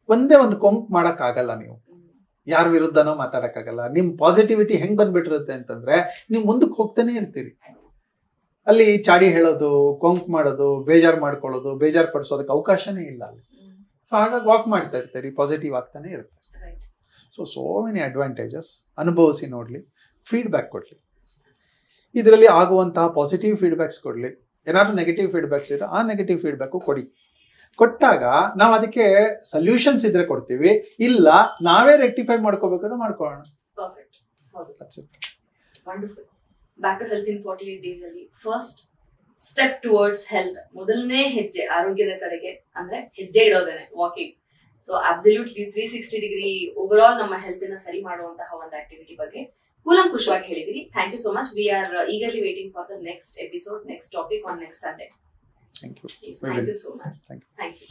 ಒಂದೇ ಒಂದು ಕೊಂಕ್ ಮಾಡಕ್ ಆಗಲ್ಲ, ನೀವು ಯಾರ ವಿರುದ್ಧನೋ ಮಾತಾಡಕ್ಕಾಗಲ್ಲ. ನಿಮ್ ಪಾಸಿಟಿವಿಟಿ ಹೆಂಗ್ ಬಂದ್ಬಿಟ್ಟಿರುತ್ತೆ ಅಂತಂದ್ರೆ ನೀವು ಮುಂದಕ್ಕೆ ಹೋಗ್ತಾನೆ ಇರ್ತೀರಿ. ಅಲ್ಲಿ ಚಾಡಿ ಹೇಳೋದು, ಕೊಂಕ್ ಮಾಡೋದು, ಬೇಜಾರ್ ಮಾಡ್ಕೊಳ್ಳೋದು, ಬೇಜಾರ್ ಪಡಿಸೋದಕ್ಕೆ ಅವಕಾಶನೇ ಇಲ್ಲ ಅಲ್ಲಿ. ಸೊ ಹಾಗಾಗಿ ವಾಕ್ ಮಾಡ್ತಾ ಇರ್ತೀರಿ, ಪಾಸಿಟಿವ್ ಆಗ್ತಾನೆ ಇರುತ್ತೆ. So many advantages. ಅನುಭವಿಸಿ ನೋಡ್ಲಿ, ಫೀಡ್ಬ್ಯಾಕ್ ಕೊಡ್ಲಿ. ಇದರಲ್ಲಿ ಆಗುವಂತಹ ಪಾಸಿಟಿವ್ ಫೀಡ್ಬ್ಯಾಕ್ಸ್ ಕೊಡ್ಲಿ. ಏನಾದ್ರು ನೆಗೆಟಿವ್ ಫೀಡ್ಬ್ಯಾಕ್ಸ್ ಇದ್ರೆ ಆ ನೆಗೆಟಿವ್ ಫೀಡ್ಬ್ಯಾಕು ಕೊಡಿ. ಕೊಟ್ಟಾಗ ನಾವು ಅದಕ್ಕೆ ಸೊಲ್ಯೂಷನ್ಸ್ ಇದ್ರೆ ಕೊಡ್ತೀವಿ, ಇಲ್ಲ ನಾವೇ ರೆಕ್ಟಿಫೈ ಮಾಡ್ಕೋಬೇಕಾದ್ರೆ ಮಾಡ್ಕೊಳ್ಳೋಣ. Wonderful. Back to health in 48 days ಅಲ್ಲಿ ಫಸ್ಟ್ ಸ್ಟೆಪ್ ಟುವರ್ಡ್ಸ್ ಹೆಲ್ತ್, ಮೊದಲನೇ ಹೆಜ್ಜೆ ಆರೋಗ್ಯದ ಕಡೆಗೆ ಅಂದ್ರೆ ಹೆಜ್ಜೆ ಇಡೋದೇನೆ walking. So absolutely 360 degree over all ನಮ್ಮ ಹೆಲ್ತ್ ನ ಸರಿ ಮಾಡುವಂತಹ ಒಂದು ಆಕ್ಟಿವಿಟಿ ಬಗ್ಗೆ ಕೂಲಂಕುಷವಾಗಿ ಹೇಳಿದ್ರಿ. Thank you so much. We are eagerly waiting for the next episode, next topic on next Sunday. Thank you. Thank you so much. Thank you. Thank you.